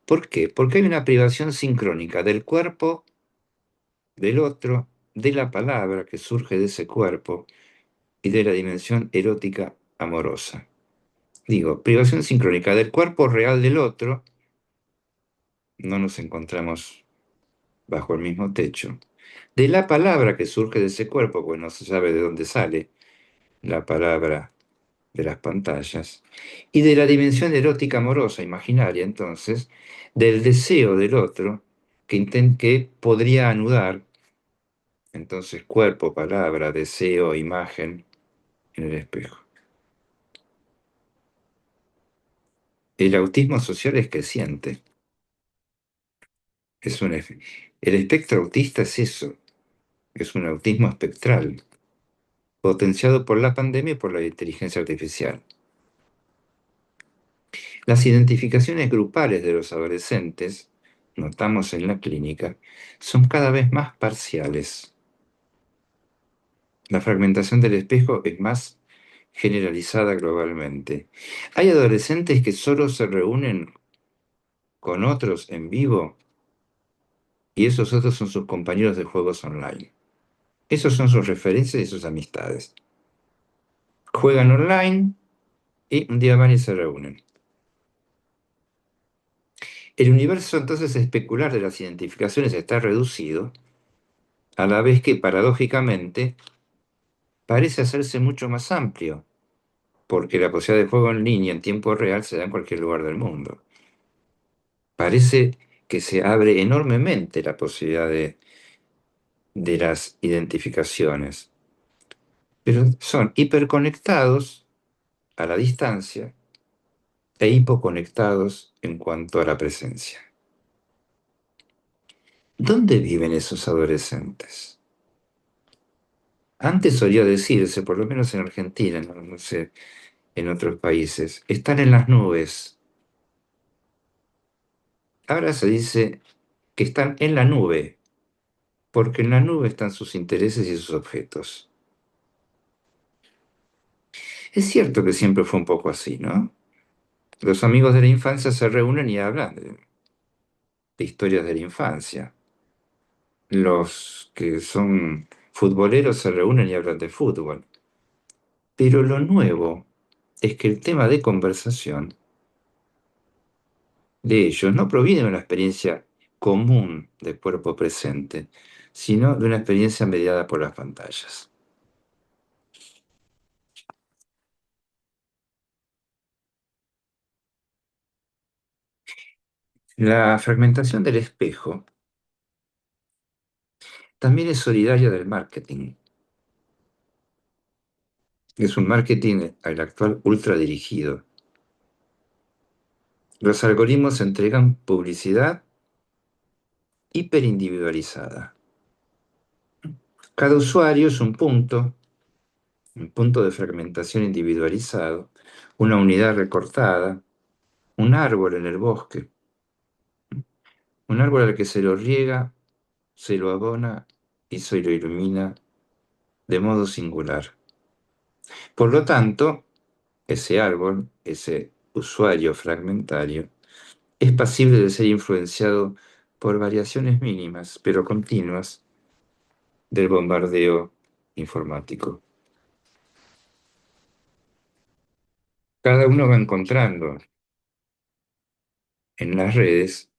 ¿Por qué? Porque hay una privación sincrónica del cuerpo, del otro, de la palabra que surge de ese cuerpo y de la dimensión erótica amorosa. Digo, privación sincrónica del cuerpo real del otro, no nos encontramos bajo el mismo techo. De la palabra que surge de ese cuerpo, pues no se sabe de dónde sale la palabra de las pantallas, y de la dimensión erótica amorosa, imaginaria, entonces, del deseo del otro que podría anudar, entonces, cuerpo, palabra, deseo, imagen en el espejo. El autismo social es creciente. Es un, el espectro autista es eso, es un autismo espectral, potenciado por la pandemia y por la inteligencia artificial. Las identificaciones grupales de los adolescentes, notamos en la clínica, son cada vez más parciales. La fragmentación del espejo es más generalizada globalmente. Hay adolescentes que solo se reúnen con otros en vivo y esos otros son sus compañeros de juegos online. Esos son sus referencias y sus amistades. Juegan online y un día van y se reúnen. El universo entonces especular de las identificaciones está reducido, a la vez que paradójicamente parece hacerse mucho más amplio, porque la posibilidad de juego en línea en tiempo real se da en cualquier lugar del mundo. Parece que se abre enormemente la posibilidad de las identificaciones, pero son hiperconectados a la distancia e hipoconectados en cuanto a la presencia. ¿Dónde viven esos adolescentes? Antes solía decirse, por lo menos en Argentina, no sé, en otros países, están en las nubes. Ahora se dice que están en la nube, porque en la nube están sus intereses y sus objetos. Es cierto que siempre fue un poco así, ¿no? Los amigos de la infancia se reúnen y hablan de historias de la infancia. Los que son futboleros se reúnen y hablan de fútbol. Pero lo nuevo es que el tema de conversación de ellos no proviene de una experiencia común de cuerpo presente, sino de una experiencia mediada por las pantallas. La fragmentación del espejo también es solidaria del marketing. Es un marketing al actual ultradirigido. Los algoritmos entregan publicidad hiperindividualizada. Cada usuario es un punto de fragmentación individualizado, una unidad recortada, un árbol en el bosque, un árbol al que se lo riega, se lo abona y se lo ilumina de modo singular. Por lo tanto, ese árbol, ese usuario fragmentario, es pasible de ser influenciado por variaciones mínimas, pero continuas, del bombardeo informático. Cada uno va encontrando en las redes,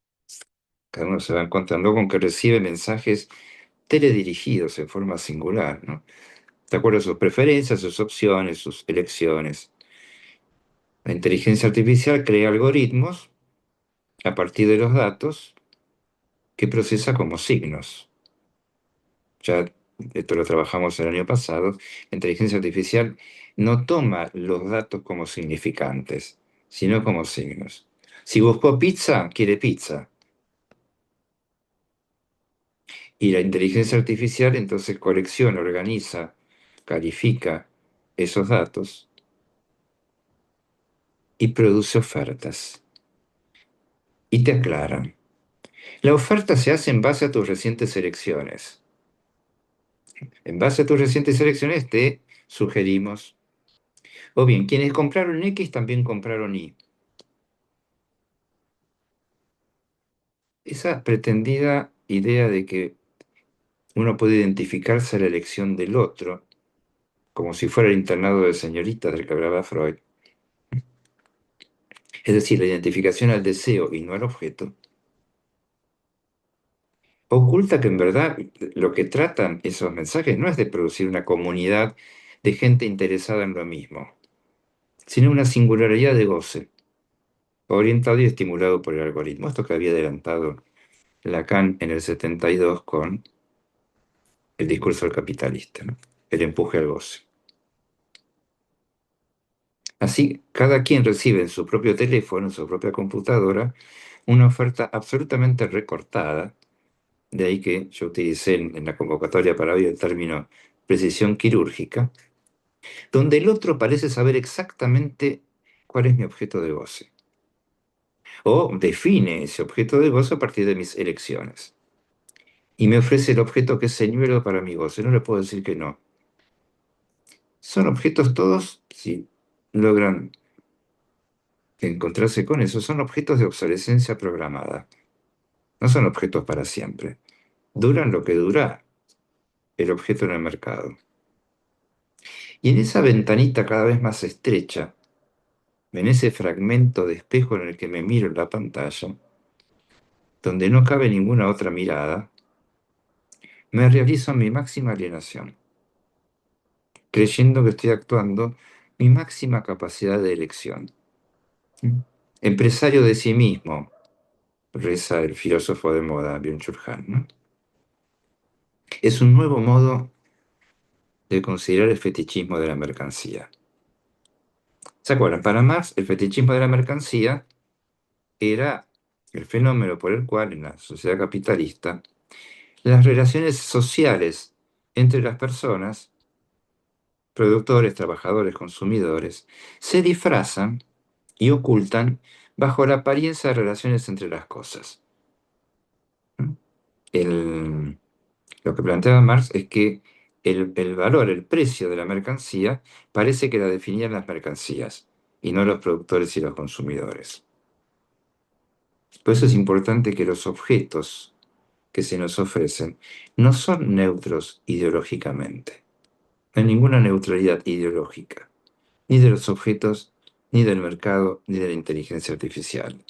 cada uno se va encontrando con que recibe mensajes teledirigidos en forma singular, ¿no? De acuerdo a sus preferencias, sus opciones, sus elecciones. La inteligencia artificial crea algoritmos a partir de los datos que procesa como signos. Ya esto lo trabajamos el año pasado. La inteligencia artificial no toma los datos como significantes, sino como signos. Si buscó pizza, quiere pizza. Y la inteligencia artificial entonces colecciona, organiza, califica esos datos y produce ofertas. Y te aclaran. La oferta se hace en base a tus recientes elecciones. En base a tus recientes elecciones te sugerimos. O bien, quienes compraron X también compraron Y. Esa pretendida idea de que uno puede identificarse a la elección del otro, como si fuera el internado de señoritas del que hablaba Freud, es decir, la identificación al deseo y no al objeto, oculta que en verdad lo que tratan esos mensajes no es de producir una comunidad de gente interesada en lo mismo, sino una singularidad de goce, orientado y estimulado por el algoritmo. Esto que había adelantado Lacan en el 72 con el discurso del capitalista, ¿no? El empuje al goce. Así, cada quien recibe en su propio teléfono, en su propia computadora, una oferta absolutamente recortada. De ahí que yo utilicé en la convocatoria para hoy el término precisión quirúrgica, donde el otro parece saber exactamente cuál es mi objeto de goce, o define ese objeto de goce a partir de mis elecciones, y me ofrece el objeto que es señuelo para mi goce. No le puedo decir que no. Son objetos todos, si logran encontrarse con eso, son objetos de obsolescencia programada. No son objetos para siempre. Duran lo que dura el objeto en el mercado. Y en esa ventanita cada vez más estrecha, en ese fragmento de espejo en el que me miro en la pantalla, donde no cabe ninguna otra mirada, me realizo mi máxima alienación, creyendo que estoy actuando mi máxima capacidad de elección. ¿Mm? Empresario de sí mismo, reza el filósofo de moda Byung-Chul Han, ¿no? Es un nuevo modo de considerar el fetichismo de la mercancía. ¿Se acuerdan? Para Marx, el fetichismo de la mercancía era el fenómeno por el cual en la sociedad capitalista las relaciones sociales entre las personas, productores, trabajadores, consumidores, se disfrazan y ocultan bajo la apariencia de relaciones entre las cosas. ¿Mm? Lo que planteaba Marx es que el valor, el precio de la mercancía, parece que la definían las mercancías y no los productores y los consumidores. Por eso es importante que los objetos que se nos ofrecen no son neutros ideológicamente. No hay ninguna neutralidad ideológica, ni de los objetos, ni del mercado, ni de la inteligencia artificial.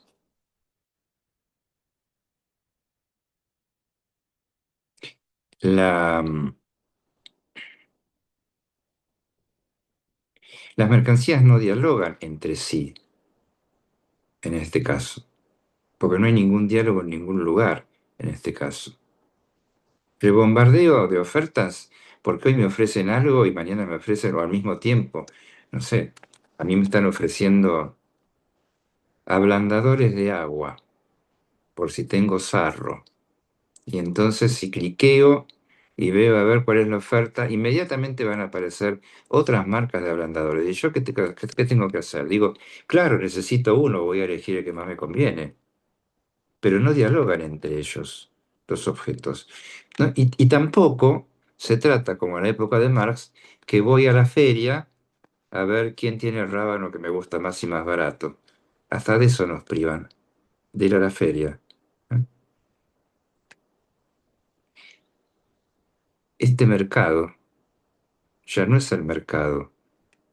La, las mercancías no dialogan entre sí, en este caso, porque no hay ningún diálogo en ningún lugar, en este caso. El bombardeo de ofertas, porque hoy me ofrecen algo y mañana me ofrecen o al mismo tiempo. No sé, a mí me están ofreciendo ablandadores de agua, por si tengo sarro. Y entonces si cliqueo y veo a ver cuál es la oferta, inmediatamente van a aparecer otras marcas de ablandadores. ¿Y yo qué tengo que hacer? Digo, claro, necesito uno, voy a elegir el que más me conviene, pero no dialogan entre ellos los objetos. ¿No? Y tampoco se trata, como en la época de Marx, que voy a la feria a ver quién tiene el rábano que me gusta más y más barato. Hasta de eso nos privan, de ir a la feria. ¿Eh? Este mercado ya no es el mercado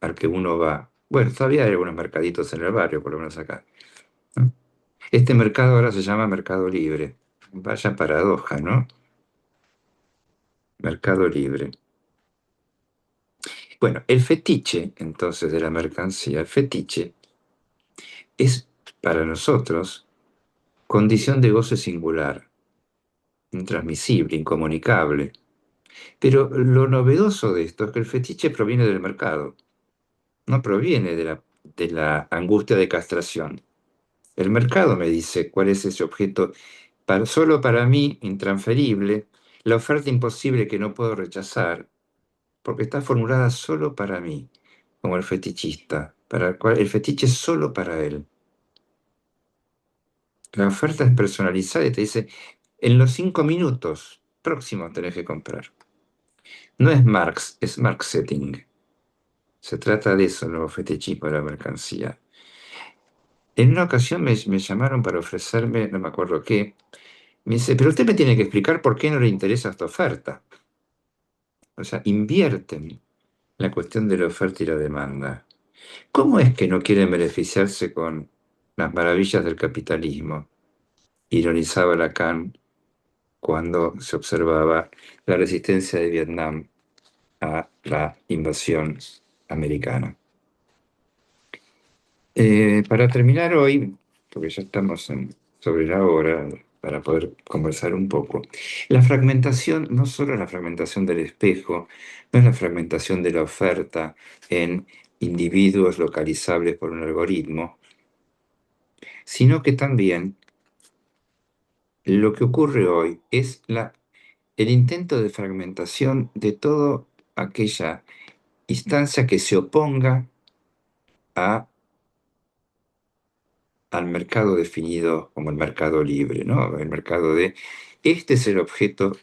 al que uno va. Bueno, todavía hay algunos mercaditos en el barrio, por lo menos acá, ¿no? Este mercado ahora se llama Mercado Libre. Vaya paradoja, ¿no? Mercado Libre. Bueno, el fetiche, entonces, de la mercancía, el fetiche es para nosotros condición de goce singular, intransmisible, incomunicable. Pero lo novedoso de esto es que el fetiche proviene del mercado, no proviene de la angustia de castración. El mercado me dice cuál es ese objeto solo para mí, intransferible, la oferta imposible que no puedo rechazar, porque está formulada solo para mí, como el fetichista, para el cual el fetiche es solo para él. La oferta es personalizada y te dice, en los 5 minutos próximos tenés que comprar. No es Marx, es marketing. Se trata de eso, el nuevo fetichismo de la mercancía. En una ocasión me llamaron para ofrecerme, no me acuerdo qué, me dice, pero usted me tiene que explicar por qué no le interesa esta oferta. O sea, invierten la cuestión de la oferta y la demanda. ¿Cómo es que no quieren beneficiarse con las maravillas del capitalismo? Ironizaba Lacan cuando se observaba la resistencia de Vietnam a la invasión americana. Para terminar hoy, porque ya estamos sobre la hora, para poder conversar un poco, la fragmentación, no solo la fragmentación del espejo, no es la fragmentación de la oferta en individuos localizables por un algoritmo, sino que también lo que ocurre hoy es el intento de fragmentación de toda aquella instancia que se oponga a al mercado definido como el mercado libre, ¿no? El mercado de, este es el objeto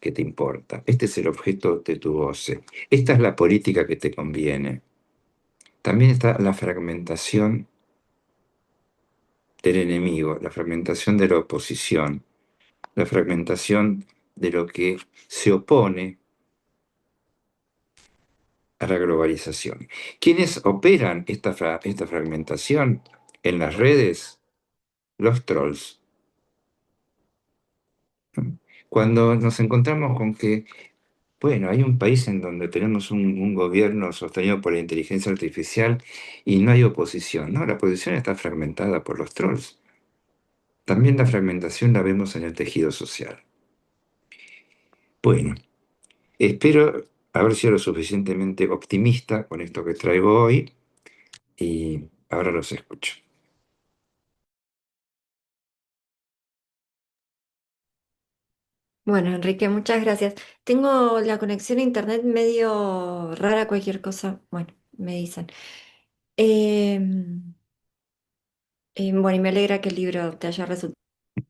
que te importa, este es el objeto de tu goce, esta es la política que te conviene. También está la fragmentación del enemigo, la fragmentación de la oposición, la fragmentación de lo que se opone a la globalización. ¿Quiénes operan esta fragmentación en las redes? Los trolls. Cuando nos encontramos con que bueno, hay un país en donde tenemos un gobierno sostenido por la inteligencia artificial y no hay oposición, ¿no? La oposición está fragmentada por los trolls. También la fragmentación la vemos en el tejido social. Bueno, espero haber sido lo suficientemente optimista con esto que traigo hoy y ahora los escucho. Bueno, Enrique, muchas gracias. Tengo la conexión a internet medio rara, cualquier cosa. Bueno, me dicen. Em, bueno, y me alegra que el libro te haya resultado.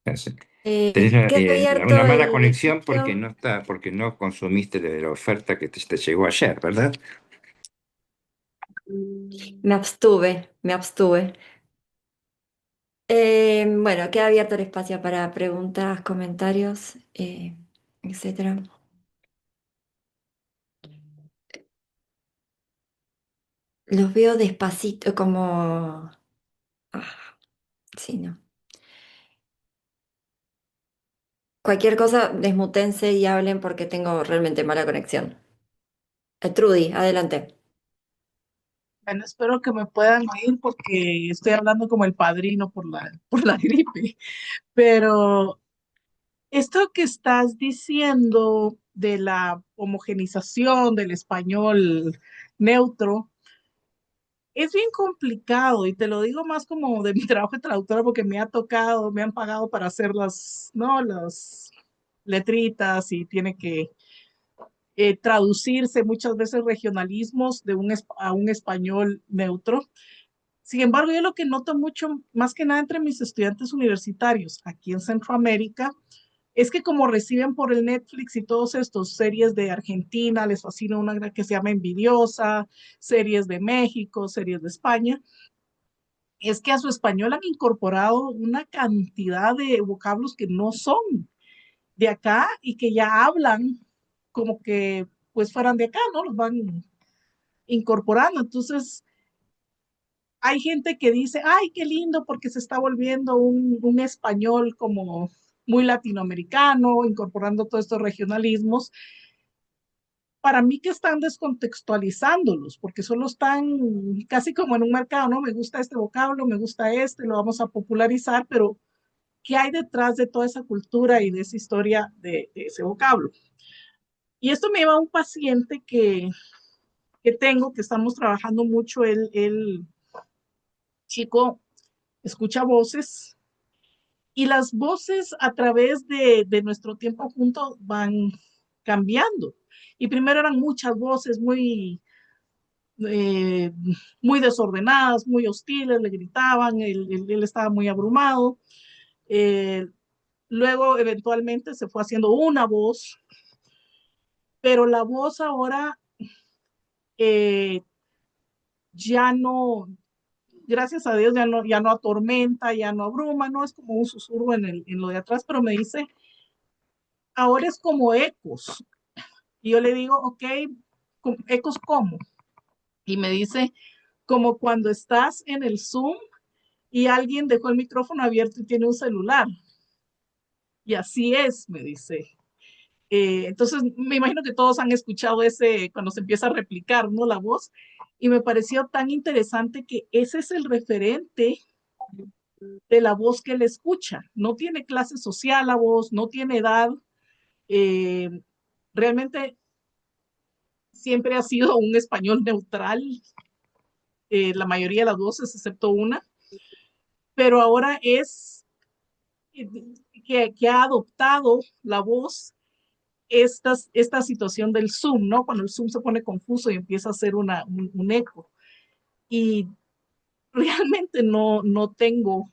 Gracias. Tenés Queda una abierto mala el conexión sitio. porque no consumiste de la oferta que te llegó ayer, ¿verdad? Me abstuve, me abstuve. Bueno, queda abierto el espacio para preguntas, comentarios, etcétera. Los veo despacito, como... Ah, sí, no. Cualquier cosa, desmutense y hablen porque tengo realmente mala conexión. Trudy, adelante. Bueno, espero que me puedan oír porque estoy hablando como el padrino por por la gripe. Pero esto que estás diciendo de la homogenización del español neutro es bien complicado y te lo digo más como de mi trabajo de traductora porque me ha tocado, me han pagado para hacer las, ¿no? letritas y tiene que traducirse muchas veces regionalismos a un español neutro. Sin embargo, yo lo que noto mucho, más que nada entre mis estudiantes universitarios aquí en Centroamérica, es que como reciben por el Netflix y todos estos series de Argentina, les fascina una que se llama Envidiosa, series de México, series de España, es que a su español han incorporado una cantidad de vocablos que no son de acá y que ya hablan como que pues fueran de acá, ¿no? Los van incorporando. Entonces, hay gente que dice, ay, qué lindo porque se está volviendo un español como muy latinoamericano, incorporando todos estos regionalismos. Para mí que están descontextualizándolos, porque solo están casi como en un mercado, ¿no? Me gusta este vocablo, me gusta este, lo vamos a popularizar, pero ¿qué hay detrás de toda esa cultura y de esa historia de ese vocablo? Y esto me lleva a un paciente que tengo, que estamos trabajando mucho, el chico escucha voces y las voces a través de nuestro tiempo juntos van cambiando. Y primero eran muchas voces eh, muy desordenadas, muy hostiles, le gritaban, él estaba muy abrumado. Eh, Luego, eventualmente, se fue haciendo una voz, pero la voz ahora eh, ya no, gracias a Dios, ya no atormenta, ya no abruma, no es como un susurro en lo de atrás, pero me dice, ahora es como ecos. Y yo le digo, ok, ecos cómo. Y me dice, como cuando estás en el Zoom y alguien dejó el micrófono abierto y tiene un celular. Y así es, me dice. Entonces, me imagino que todos han escuchado ese, cuando se empieza a replicar, ¿no? La voz. Y me pareció tan interesante que ese es el referente de la voz que él escucha. No tiene clase social la voz, no tiene edad. Eh, Realmente siempre ha sido un español neutral, la mayoría de las voces, excepto una, pero ahora es que ha adoptado la voz esta situación del Zoom, ¿no? Cuando el Zoom se pone confuso y empieza a hacer un eco. Y realmente no tengo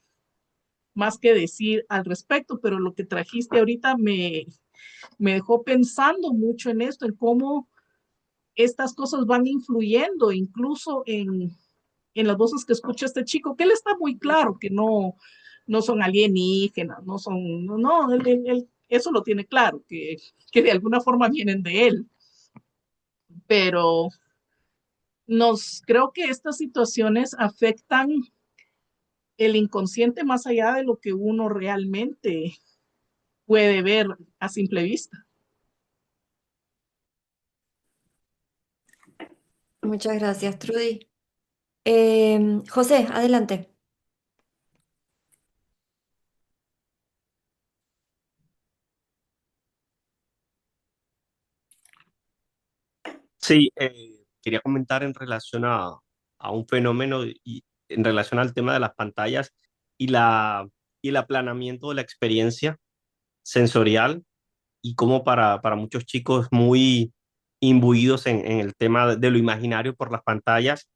más que decir al respecto, pero lo que trajiste ahorita me dejó pensando mucho en esto, en cómo estas cosas van influyendo incluso en las voces que escucha este chico, que él está muy claro que no son alienígenas, no son, no, él eso lo tiene claro, que de alguna forma vienen de él, pero creo que estas situaciones afectan el inconsciente más allá de lo que uno realmente puede ver a simple vista. Muchas gracias, Trudy. José, adelante. Sí, quería comentar en relación a un fenómeno y en relación al tema de las pantallas y y el aplanamiento de la experiencia sensorial y cómo para muchos chicos muy imbuidos en el tema de lo imaginario por las pantallas,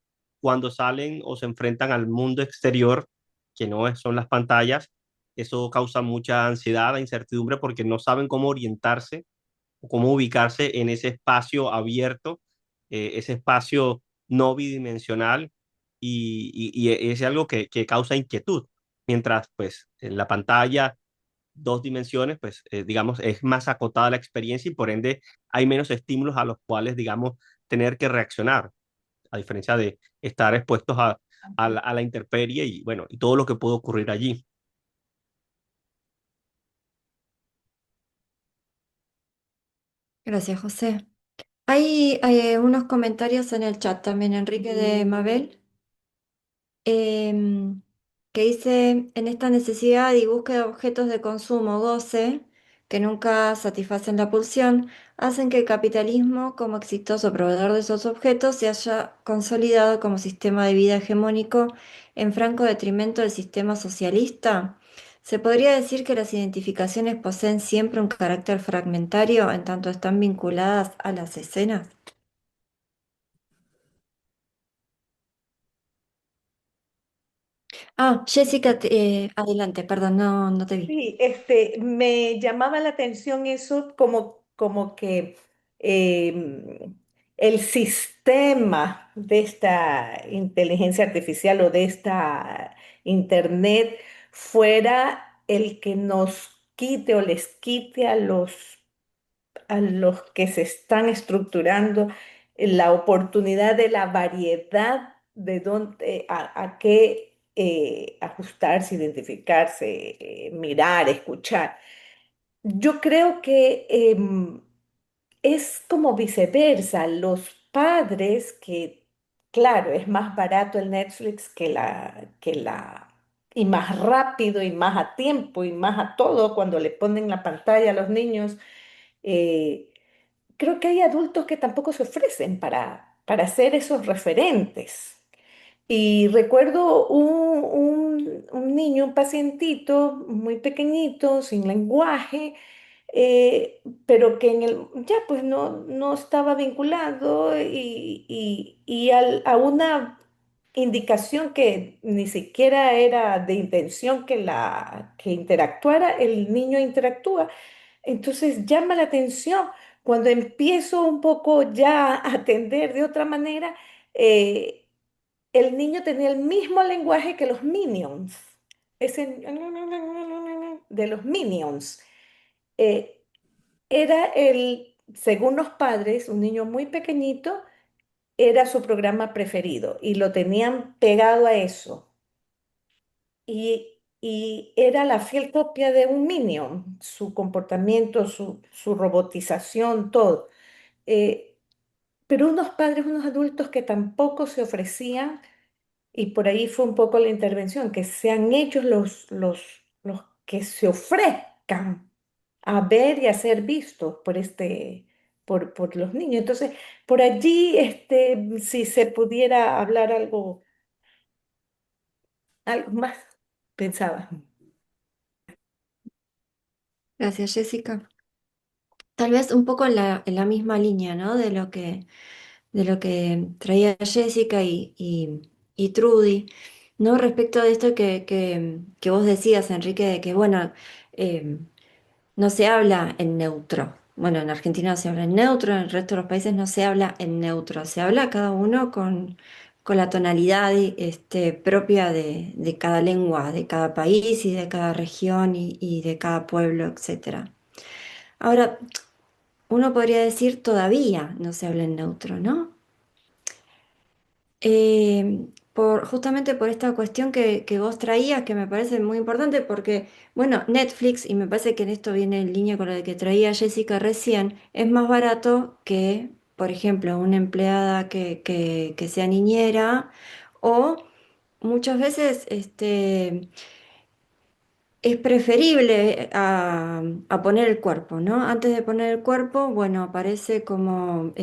cuando salen o se enfrentan al mundo exterior, que son las pantallas, eso causa mucha ansiedad e incertidumbre porque no saben cómo orientarse o cómo ubicarse en ese espacio abierto, ese espacio no bidimensional y es algo que causa inquietud. Mientras, pues, en la pantalla, dos dimensiones, pues, digamos, es más acotada la experiencia y por ende hay menos estímulos a los cuales, digamos, tener que reaccionar, a diferencia de estar expuestos a la intemperie y, bueno, y todo lo que puede ocurrir allí. Gracias, José. Hay unos comentarios en el chat también, Enrique de Mabel, em, que dice, en esta necesidad y búsqueda de objetos de consumo goce, que nunca satisfacen la pulsión, hacen que el capitalismo, como exitoso proveedor de esos objetos, se haya consolidado como sistema de vida hegemónico en franco detrimento del sistema socialista. ¿Se podría decir que las identificaciones poseen siempre un carácter fragmentario en tanto están vinculadas a las escenas? Ah, Jessica, adelante, perdón, no te vi. Sí, me llamaba la atención eso como que el sistema de esta inteligencia artificial o de esta internet fuera el que nos quite o les quite a los que se están estructurando la oportunidad de la variedad de dónde, a qué ajustarse, identificarse, mirar, escuchar. Yo creo que es como viceversa. Los padres que, claro, es más barato el Netflix y más rápido y más a tiempo y más a todo cuando le ponen la pantalla a los niños. eh, Creo que hay adultos que tampoco se ofrecen para ser esos referentes. Y recuerdo un niño, un pacientito muy pequeñito, sin lenguaje, pero que ya pues no estaba vinculado a una indicación que ni siquiera era de intención que interactuara, el niño interactúa. Entonces llama la atención cuando empiezo un poco ya a atender de otra manera. El niño tenía el mismo lenguaje que los Minions, ese de los Minions. Eh, Era según los padres, un niño muy pequeñito, era su programa preferido y lo tenían pegado a eso. Y era la fiel copia de un Minion, su comportamiento, su robotización, todo. Eh, pero unos padres, unos adultos que tampoco se ofrecían. Y por ahí fue un poco la intervención, que sean ellos los que se ofrezcan a ver y a ser vistos por los niños. Entonces, por allí, si se pudiera hablar algo más, pensaba. Gracias, Jessica. Tal vez un poco en la misma línea, ¿no? De lo que traía Jessica y Trudy, ¿no? Respecto de esto que vos decías, Enrique, de que, bueno, eh, no se habla en neutro. Bueno, en Argentina no se habla en neutro, en el resto de los países no se habla en neutro, se habla cada uno con la tonalidad propia de cada lengua, de cada país y de cada región y de cada pueblo, etcétera. Ahora, uno podría decir todavía no se habla en neutro, ¿no? Justamente por esta cuestión que vos traías, que me parece muy importante, porque, bueno, Netflix, y me parece que en esto viene en línea con lo que traía Jessica recién, es más barato que, por ejemplo, una empleada que sea niñera, o muchas veces es preferible a poner el cuerpo, ¿no? Antes de poner el cuerpo, bueno, aparece como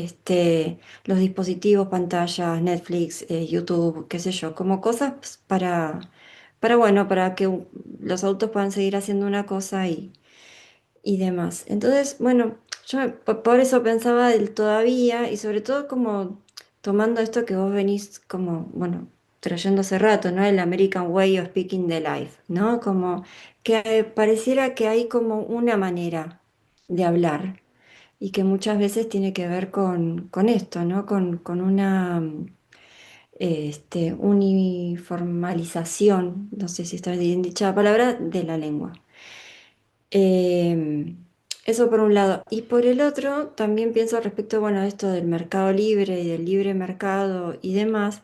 los dispositivos, pantallas, Netflix, YouTube, qué sé yo, como cosas pues, bueno, para que los adultos puedan seguir haciendo una cosa y demás. Entonces, bueno, yo por eso pensaba del todavía y sobre todo como tomando esto que vos venís como, bueno, trayendo hace rato, ¿no? El American Way of Speaking the Life, ¿no? Como que pareciera que hay como una manera de hablar y que muchas veces tiene que ver con esto, ¿no? Con una uniformalización, no sé si está bien dicha la palabra, de la lengua. Eh, Eso por un lado. Y por el otro, también pienso respecto, bueno, a esto del mercado libre y del libre mercado y demás,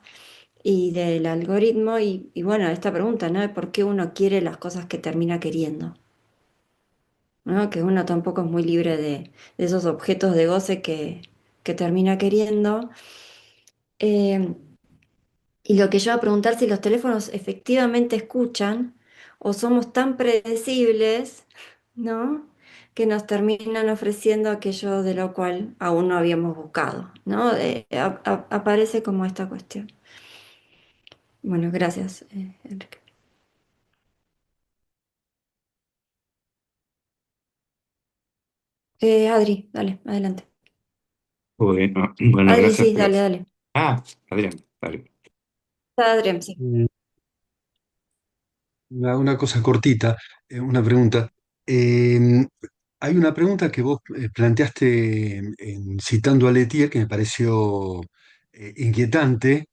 y del algoritmo, y bueno, esta pregunta, ¿no? De por qué uno quiere las cosas que termina queriendo, ¿no? Que uno tampoco es muy libre de esos objetos de goce que termina queriendo. Eh, Y lo que yo iba a preguntar si los teléfonos efectivamente escuchan o somos tan predecibles, ¿no? Que nos terminan ofreciendo aquello de lo cual aún no habíamos buscado, ¿no? Aparece como esta cuestión. Bueno, gracias, Enrique. Adri, dale, adelante. Bueno, Adri, gracias sí, por dale, las... dale. Ah, Adrián, dale. Adrián, sí. Mm, una cosa cortita, una pregunta. Eh, Hay una pregunta que vos planteaste citando a Letier que me pareció inquietante,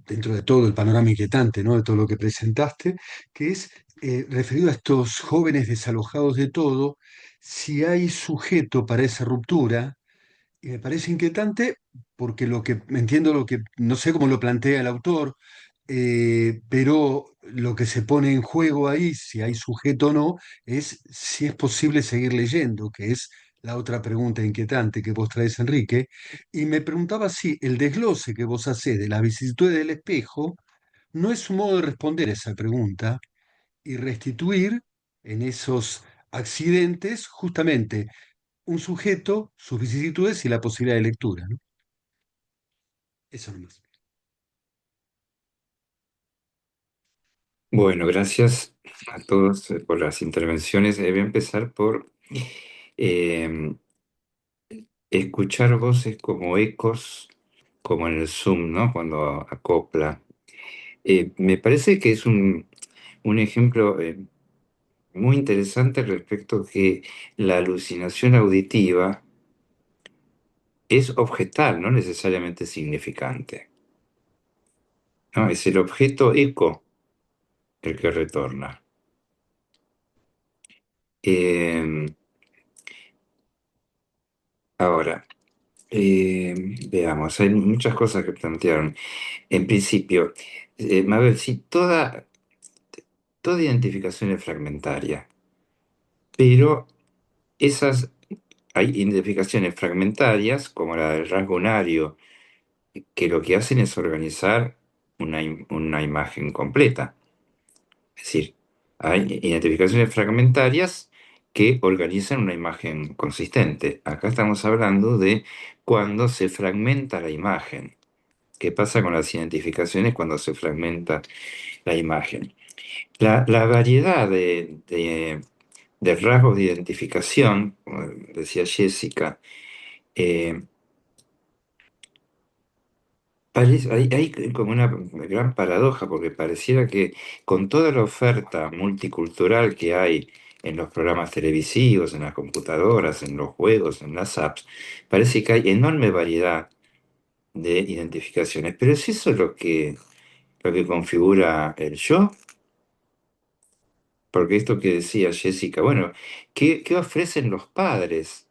dentro de todo el panorama inquietante, ¿no? De todo lo que presentaste, que es referido a estos jóvenes desalojados de todo, si hay sujeto para esa ruptura. Y me parece inquietante porque lo que entiendo, lo que no sé cómo lo plantea el autor, pero lo que se pone en juego ahí, si hay sujeto o no, es si es posible seguir leyendo, que es la otra pregunta inquietante que vos traes, Enrique. Y me preguntaba si el desglose que vos hacés de las vicisitudes del espejo no es un modo de responder a esa pregunta y restituir en esos accidentes justamente un sujeto, sus vicisitudes y la posibilidad de lectura, ¿no? Eso nomás. Bueno, gracias a todos por las intervenciones. Voy a empezar por eh, escuchar voces como ecos, como en el Zoom, ¿no? Cuando acopla. Me parece que es un ejemplo muy interesante respecto que la alucinación auditiva es objetal, no necesariamente significante, ¿no? Es el objeto eco el que retorna. Eh, Ahora, veamos, hay muchas cosas que plantearon. En principio, Mabel, sí, toda identificación es fragmentaria, pero esas, hay identificaciones fragmentarias, como la del rasgo unario, que lo que hacen es organizar una imagen completa. Es decir, hay identificaciones fragmentarias que organizan una imagen consistente. Acá estamos hablando de cuando se fragmenta la imagen. ¿Qué pasa con las identificaciones cuando se fragmenta la imagen? La variedad de rasgos de identificación, como decía Jessica, eh, hay como una gran paradoja, porque pareciera que con toda la oferta multicultural que hay en los programas televisivos, en las computadoras, en los juegos, en las apps, parece que hay enorme variedad de identificaciones. Pero ¿es eso lo que configura el yo? Porque esto que decía Jessica, bueno, ¿qué ofrecen los padres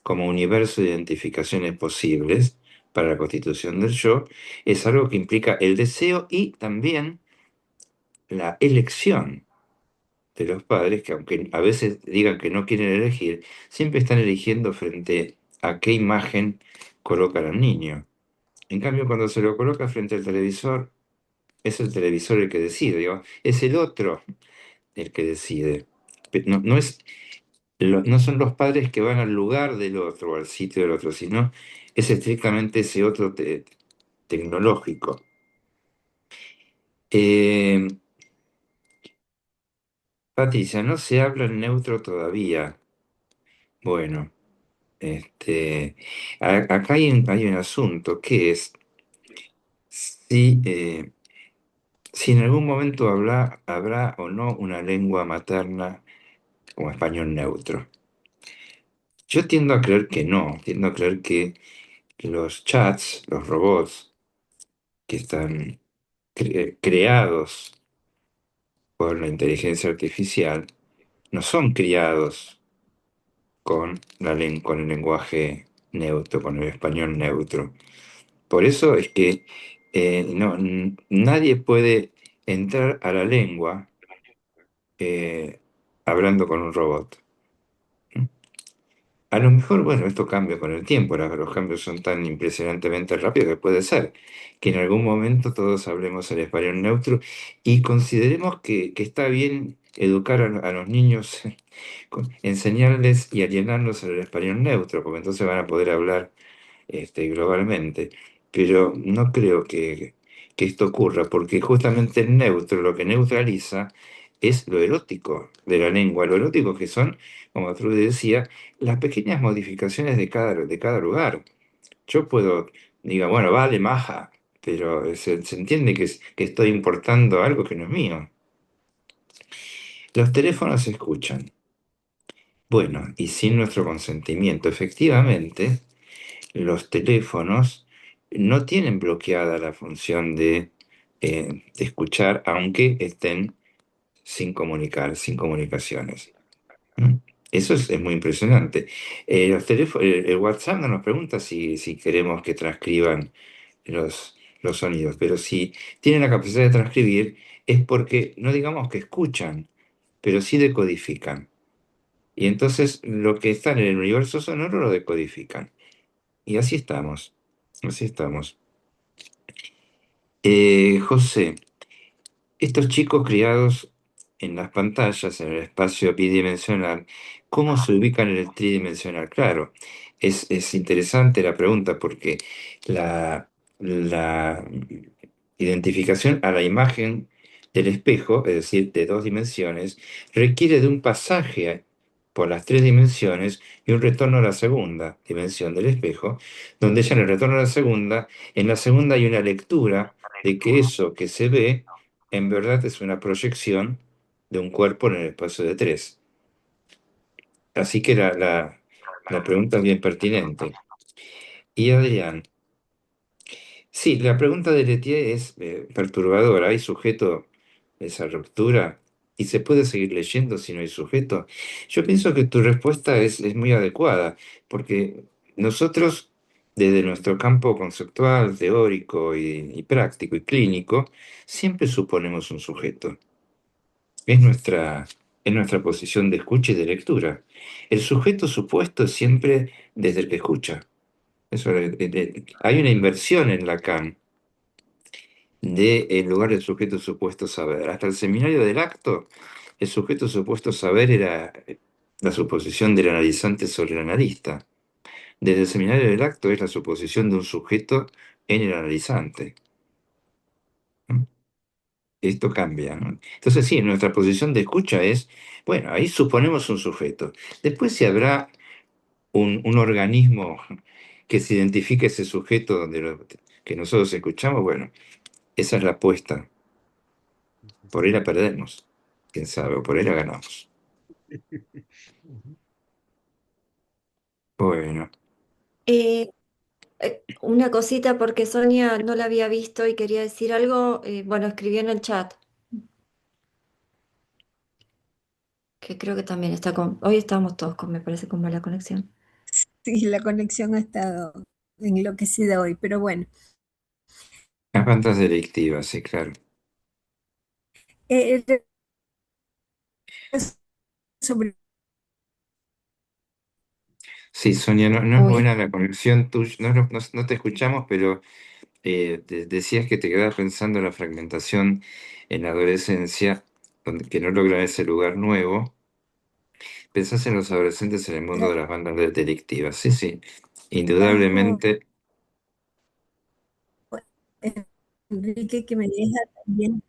como universo de identificaciones posibles para la constitución del yo? Es algo que implica el deseo y también la elección de los padres, que aunque a veces digan que no quieren elegir, siempre están eligiendo frente a qué imagen colocan al niño. En cambio, cuando se lo coloca frente al televisor, es el televisor el que decide, digamos, es el otro el que decide. No es no son los padres que van al lugar del otro, al sitio del otro, sino es estrictamente ese otro tecnológico. Eh, Patricia, no se habla en neutro todavía. Bueno, este, acá hay un asunto que es si en algún momento habrá o no una lengua materna como español neutro. Yo tiendo a creer que no, tiendo a creer que los chats, los robots que están creados por la inteligencia artificial, no son criados con el lenguaje neutro, con el español neutro. Por eso es que nadie puede entrar a la lengua eh, hablando con un robot. A lo mejor, bueno, esto cambia con el tiempo, los cambios son tan impresionantemente rápidos que puede ser que en algún momento todos hablemos el español neutro y consideremos que está bien educar a los niños, enseñarles y alienarlos al español neutro, porque entonces van a poder hablar globalmente. Pero no creo que esto ocurra, porque justamente el neutro lo que neutraliza es lo erótico de la lengua, lo erótico que son, como Trude decía, las pequeñas modificaciones de cada lugar. Yo puedo, diga, bueno, vale, maja, pero se entiende que estoy importando algo que no es mío. Los teléfonos se escuchan. Bueno, y sin nuestro consentimiento, efectivamente, los teléfonos no tienen bloqueada la función de escuchar, aunque estén sin comunicar, sin comunicaciones. ¿Mm? Eso es muy impresionante. El WhatsApp no nos pregunta si queremos que transcriban los sonidos, pero si tienen la capacidad de transcribir es porque no digamos que escuchan, pero sí decodifican. Y entonces lo que está en el universo sonoro lo decodifican. Y así estamos, así estamos. José, estos chicos criados en las pantallas, en el espacio bidimensional, ¿cómo se ubican en el tridimensional? Claro, es interesante la pregunta porque la identificación a la imagen del espejo, es decir, de dos dimensiones, requiere de un pasaje por las tres dimensiones y un retorno a la segunda dimensión del espejo, donde ya en el retorno a en la segunda hay una lectura de que eso que se ve en verdad es una proyección de un cuerpo en el espacio de tres. Así que la pregunta es bien pertinente. Y Adrián, sí, la pregunta de Letier es perturbadora. ¿Hay sujeto de esa ruptura? ¿Y se puede seguir leyendo si no hay sujeto? Yo pienso que tu respuesta es muy adecuada, porque nosotros, desde nuestro campo conceptual, teórico y práctico y clínico, siempre suponemos un sujeto. Es nuestra posición de escucha y de lectura. El sujeto supuesto es siempre desde el que escucha. Hay una inversión en Lacan de, en lugar del sujeto supuesto saber. Hasta el seminario del acto, el sujeto supuesto saber era la suposición del analizante sobre el analista. Desde el seminario del acto es la suposición de un sujeto en el analizante, ¿no? Esto cambia, ¿no? Entonces, sí, nuestra posición de escucha es, bueno, ahí suponemos un sujeto. Después, si habrá un organismo que se identifique ese sujeto que nosotros escuchamos, bueno, esa es la apuesta. Por ahí la perdemos, quién sabe, o por ahí la ganamos. Bueno, Eh, una cosita porque Sonia no la había visto y quería decir algo. Bueno, escribió en el chat, que creo que también está con... Hoy estamos todos con, me parece, con mala conexión. Sí, la conexión ha estado enloquecida hoy, pero bueno. las bandas delictivas, sí, claro. Eh, sobre, Sí, Sonia, no es Uy, buena la conexión tuya, no te escuchamos, pero decías que te quedabas pensando en la fragmentación en la adolescencia, que no logra ese lugar nuevo. Pensás en los adolescentes en el mundo de las bandas delictivas. Sí, sí, trabajo, indudablemente. Enrique, que me deja también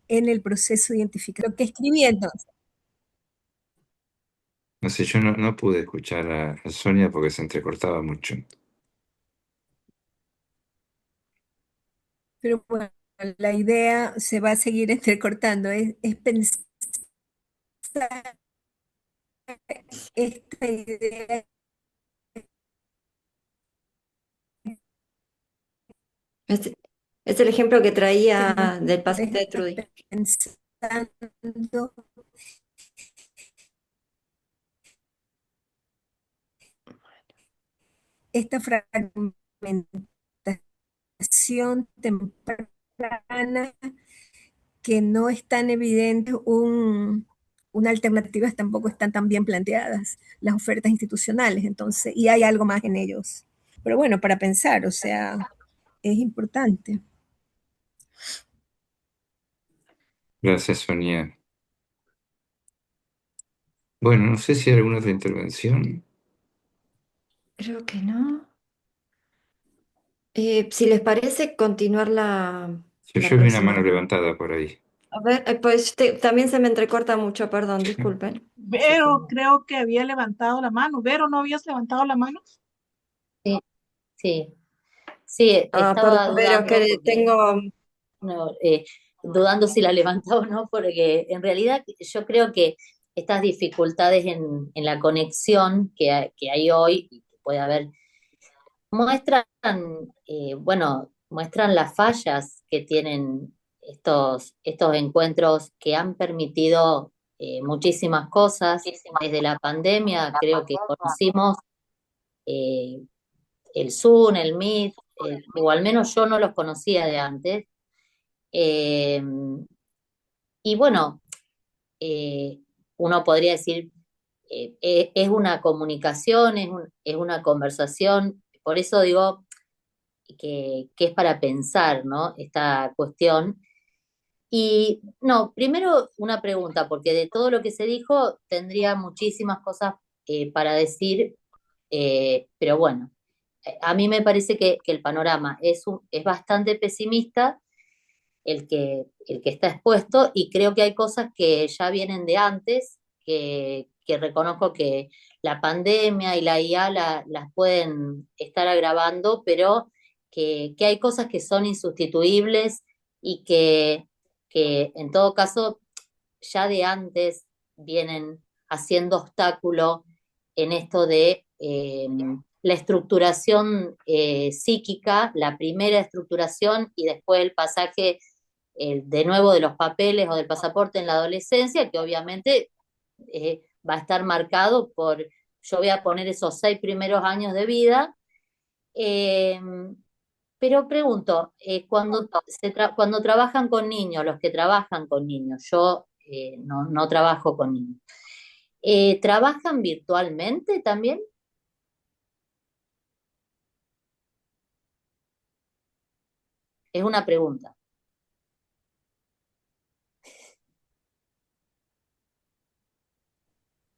en el proceso de identificar lo que escribiendo. No sé, yo no pude escuchar a Sonia porque se entrecortaba mucho. Pero bueno, la idea se va a seguir entrecortando, es pensar esta idea es, es el ejemplo que que nos traía del paciente deja de Trudy. pensando esta fragmentación temprana que no es tan evidente una alternativas tampoco están tan bien planteadas, las ofertas institucionales, entonces, y hay algo más en ellos. Pero bueno, para pensar, o sea, es importante. Gracias, Sonia. Bueno, no sé si hay alguna otra intervención. Creo que no. Si les parece, continuar la Yo vi una mano próxima. levantada por ahí. A ver, pues también se me entrecorta mucho, perdón, disculpen. Vero, creo que había levantado la mano. Vero, ¿no habías levantado la mano? Sí, sí, sí, Ah, perdón, estaba pero dudando que porque tengo, no, dudando si la levantaba o no, porque en realidad yo creo que estas dificultades en la conexión que hay hoy y que puede haber, muestran, bueno, muestran las fallas que tienen estos encuentros que han permitido muchísimas cosas. Desde la pandemia creo que conocimos eh, el Zoom, el Meet, o al menos yo no los conocía de antes. Eh, y bueno, eh, uno podría decir, es una comunicación, es una conversación, por eso digo que es para pensar, ¿no? Esta cuestión. Y no, primero una pregunta, porque de todo lo que se dijo tendría muchísimas cosas para decir, pero bueno, a mí me parece que el panorama es bastante pesimista el que está expuesto y creo que hay cosas que ya vienen de antes, que reconozco que la pandemia y la IA las pueden estar agravando, pero que hay cosas que son insustituibles y que en todo caso ya de antes vienen haciendo obstáculo en esto de la estructuración psíquica, la primera estructuración y después el pasaje de nuevo de los papeles o del pasaporte en la adolescencia, que obviamente va a estar marcado por, yo voy a poner esos 6 primeros años de vida. eh, pero pregunto, cuando trabajan con niños, los que trabajan con niños, yo no trabajo con niños, ¿trabajan virtualmente también? Es una pregunta.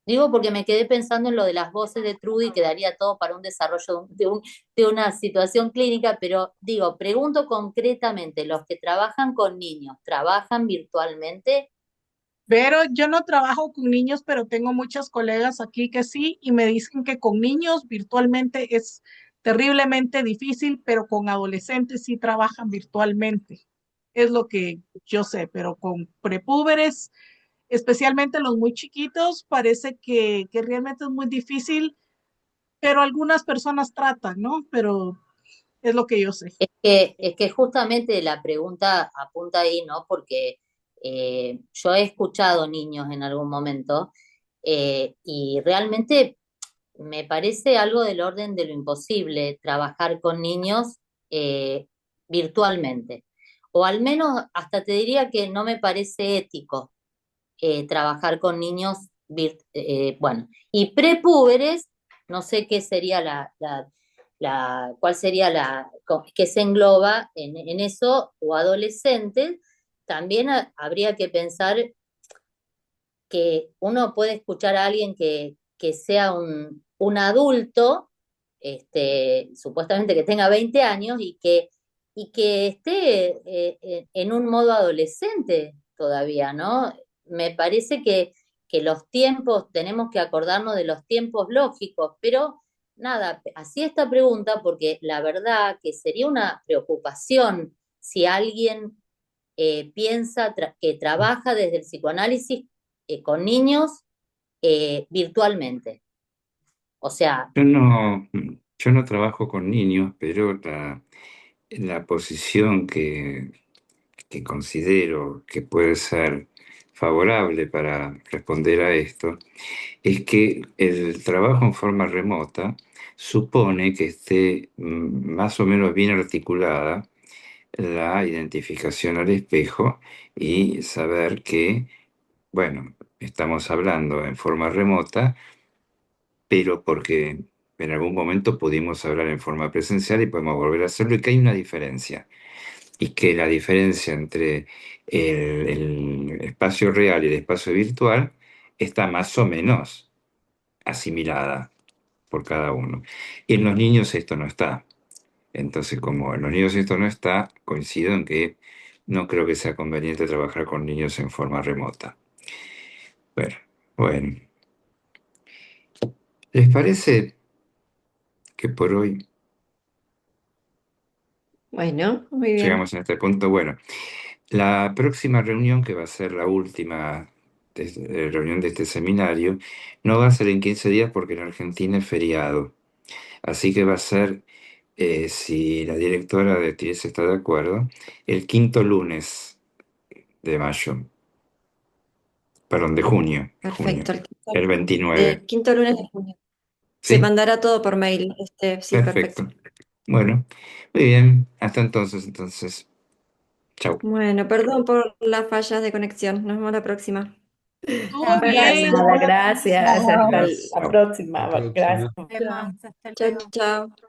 Digo porque me quedé pensando en lo de las voces de Trudy, que daría todo para un desarrollo de una situación clínica, pero digo, pregunto concretamente, ¿los que trabajan con niños trabajan virtualmente? Pero yo no trabajo con niños, pero tengo muchas colegas aquí que sí, y me dicen que con niños virtualmente es terriblemente difícil, pero con adolescentes sí trabajan virtualmente. Es lo que yo sé, pero con prepúberes, especialmente los muy chiquitos, parece que realmente es muy difícil, pero algunas personas tratan, ¿no? Pero es lo que yo sé. Es que justamente la pregunta apunta ahí, ¿no? Porque yo he escuchado niños en algún momento y realmente me parece algo del orden de lo imposible trabajar con niños eh, virtualmente. O al menos hasta te diría que no me parece ético trabajar con niños, bueno, y prepúberes, no sé qué sería cuál sería qué se engloba en eso, o adolescentes, también habría que pensar que uno puede escuchar a alguien que sea un adulto, supuestamente que tenga 20 años y que esté en un modo adolescente todavía, ¿no? Me parece que los tiempos, tenemos que acordarnos de los tiempos lógicos, pero nada, hacía esta pregunta porque la verdad que sería una preocupación si alguien piensa que trabaja desde el psicoanálisis con niños virtualmente. O sea, Yo no trabajo con niños, pero la posición que considero que puede ser favorable para responder a esto es que el trabajo en forma remota supone que esté más o menos bien articulada la identificación al espejo y saber que, bueno, estamos hablando en forma remota, pero porque en algún momento pudimos hablar en forma presencial y podemos volver a hacerlo y que hay una diferencia. Y que la diferencia entre el espacio real y el espacio virtual está más o menos asimilada por cada uno. Y en los niños esto no está. Entonces, como en los niños esto no está, coincido en que no creo que sea conveniente trabajar con niños en forma remota. Bueno, bueno. ¿Les parece que por hoy Bueno, muy bien. llegamos a este punto? Bueno, la próxima reunión, que va a ser la última reunión de este seminario, no va a ser en 15 días porque en Argentina es feriado. Así que va a ser, si la directora de TIES está de acuerdo, el quinto lunes de mayo, perdón, de junio, Perfecto. el 29. Quinto lunes de junio. Se ¿Sí? mandará todo por mail. Sí, perfecto. Perfecto. Bueno, muy bien. Hasta entonces. Chau. Bueno, perdón por las fallas de conexión. Nos vemos la próxima. Estuvo bien. Nada, gracias. Hasta Chao. la próxima. La próxima. Gracias. Nos vemos. Hasta Chao, luego. chao.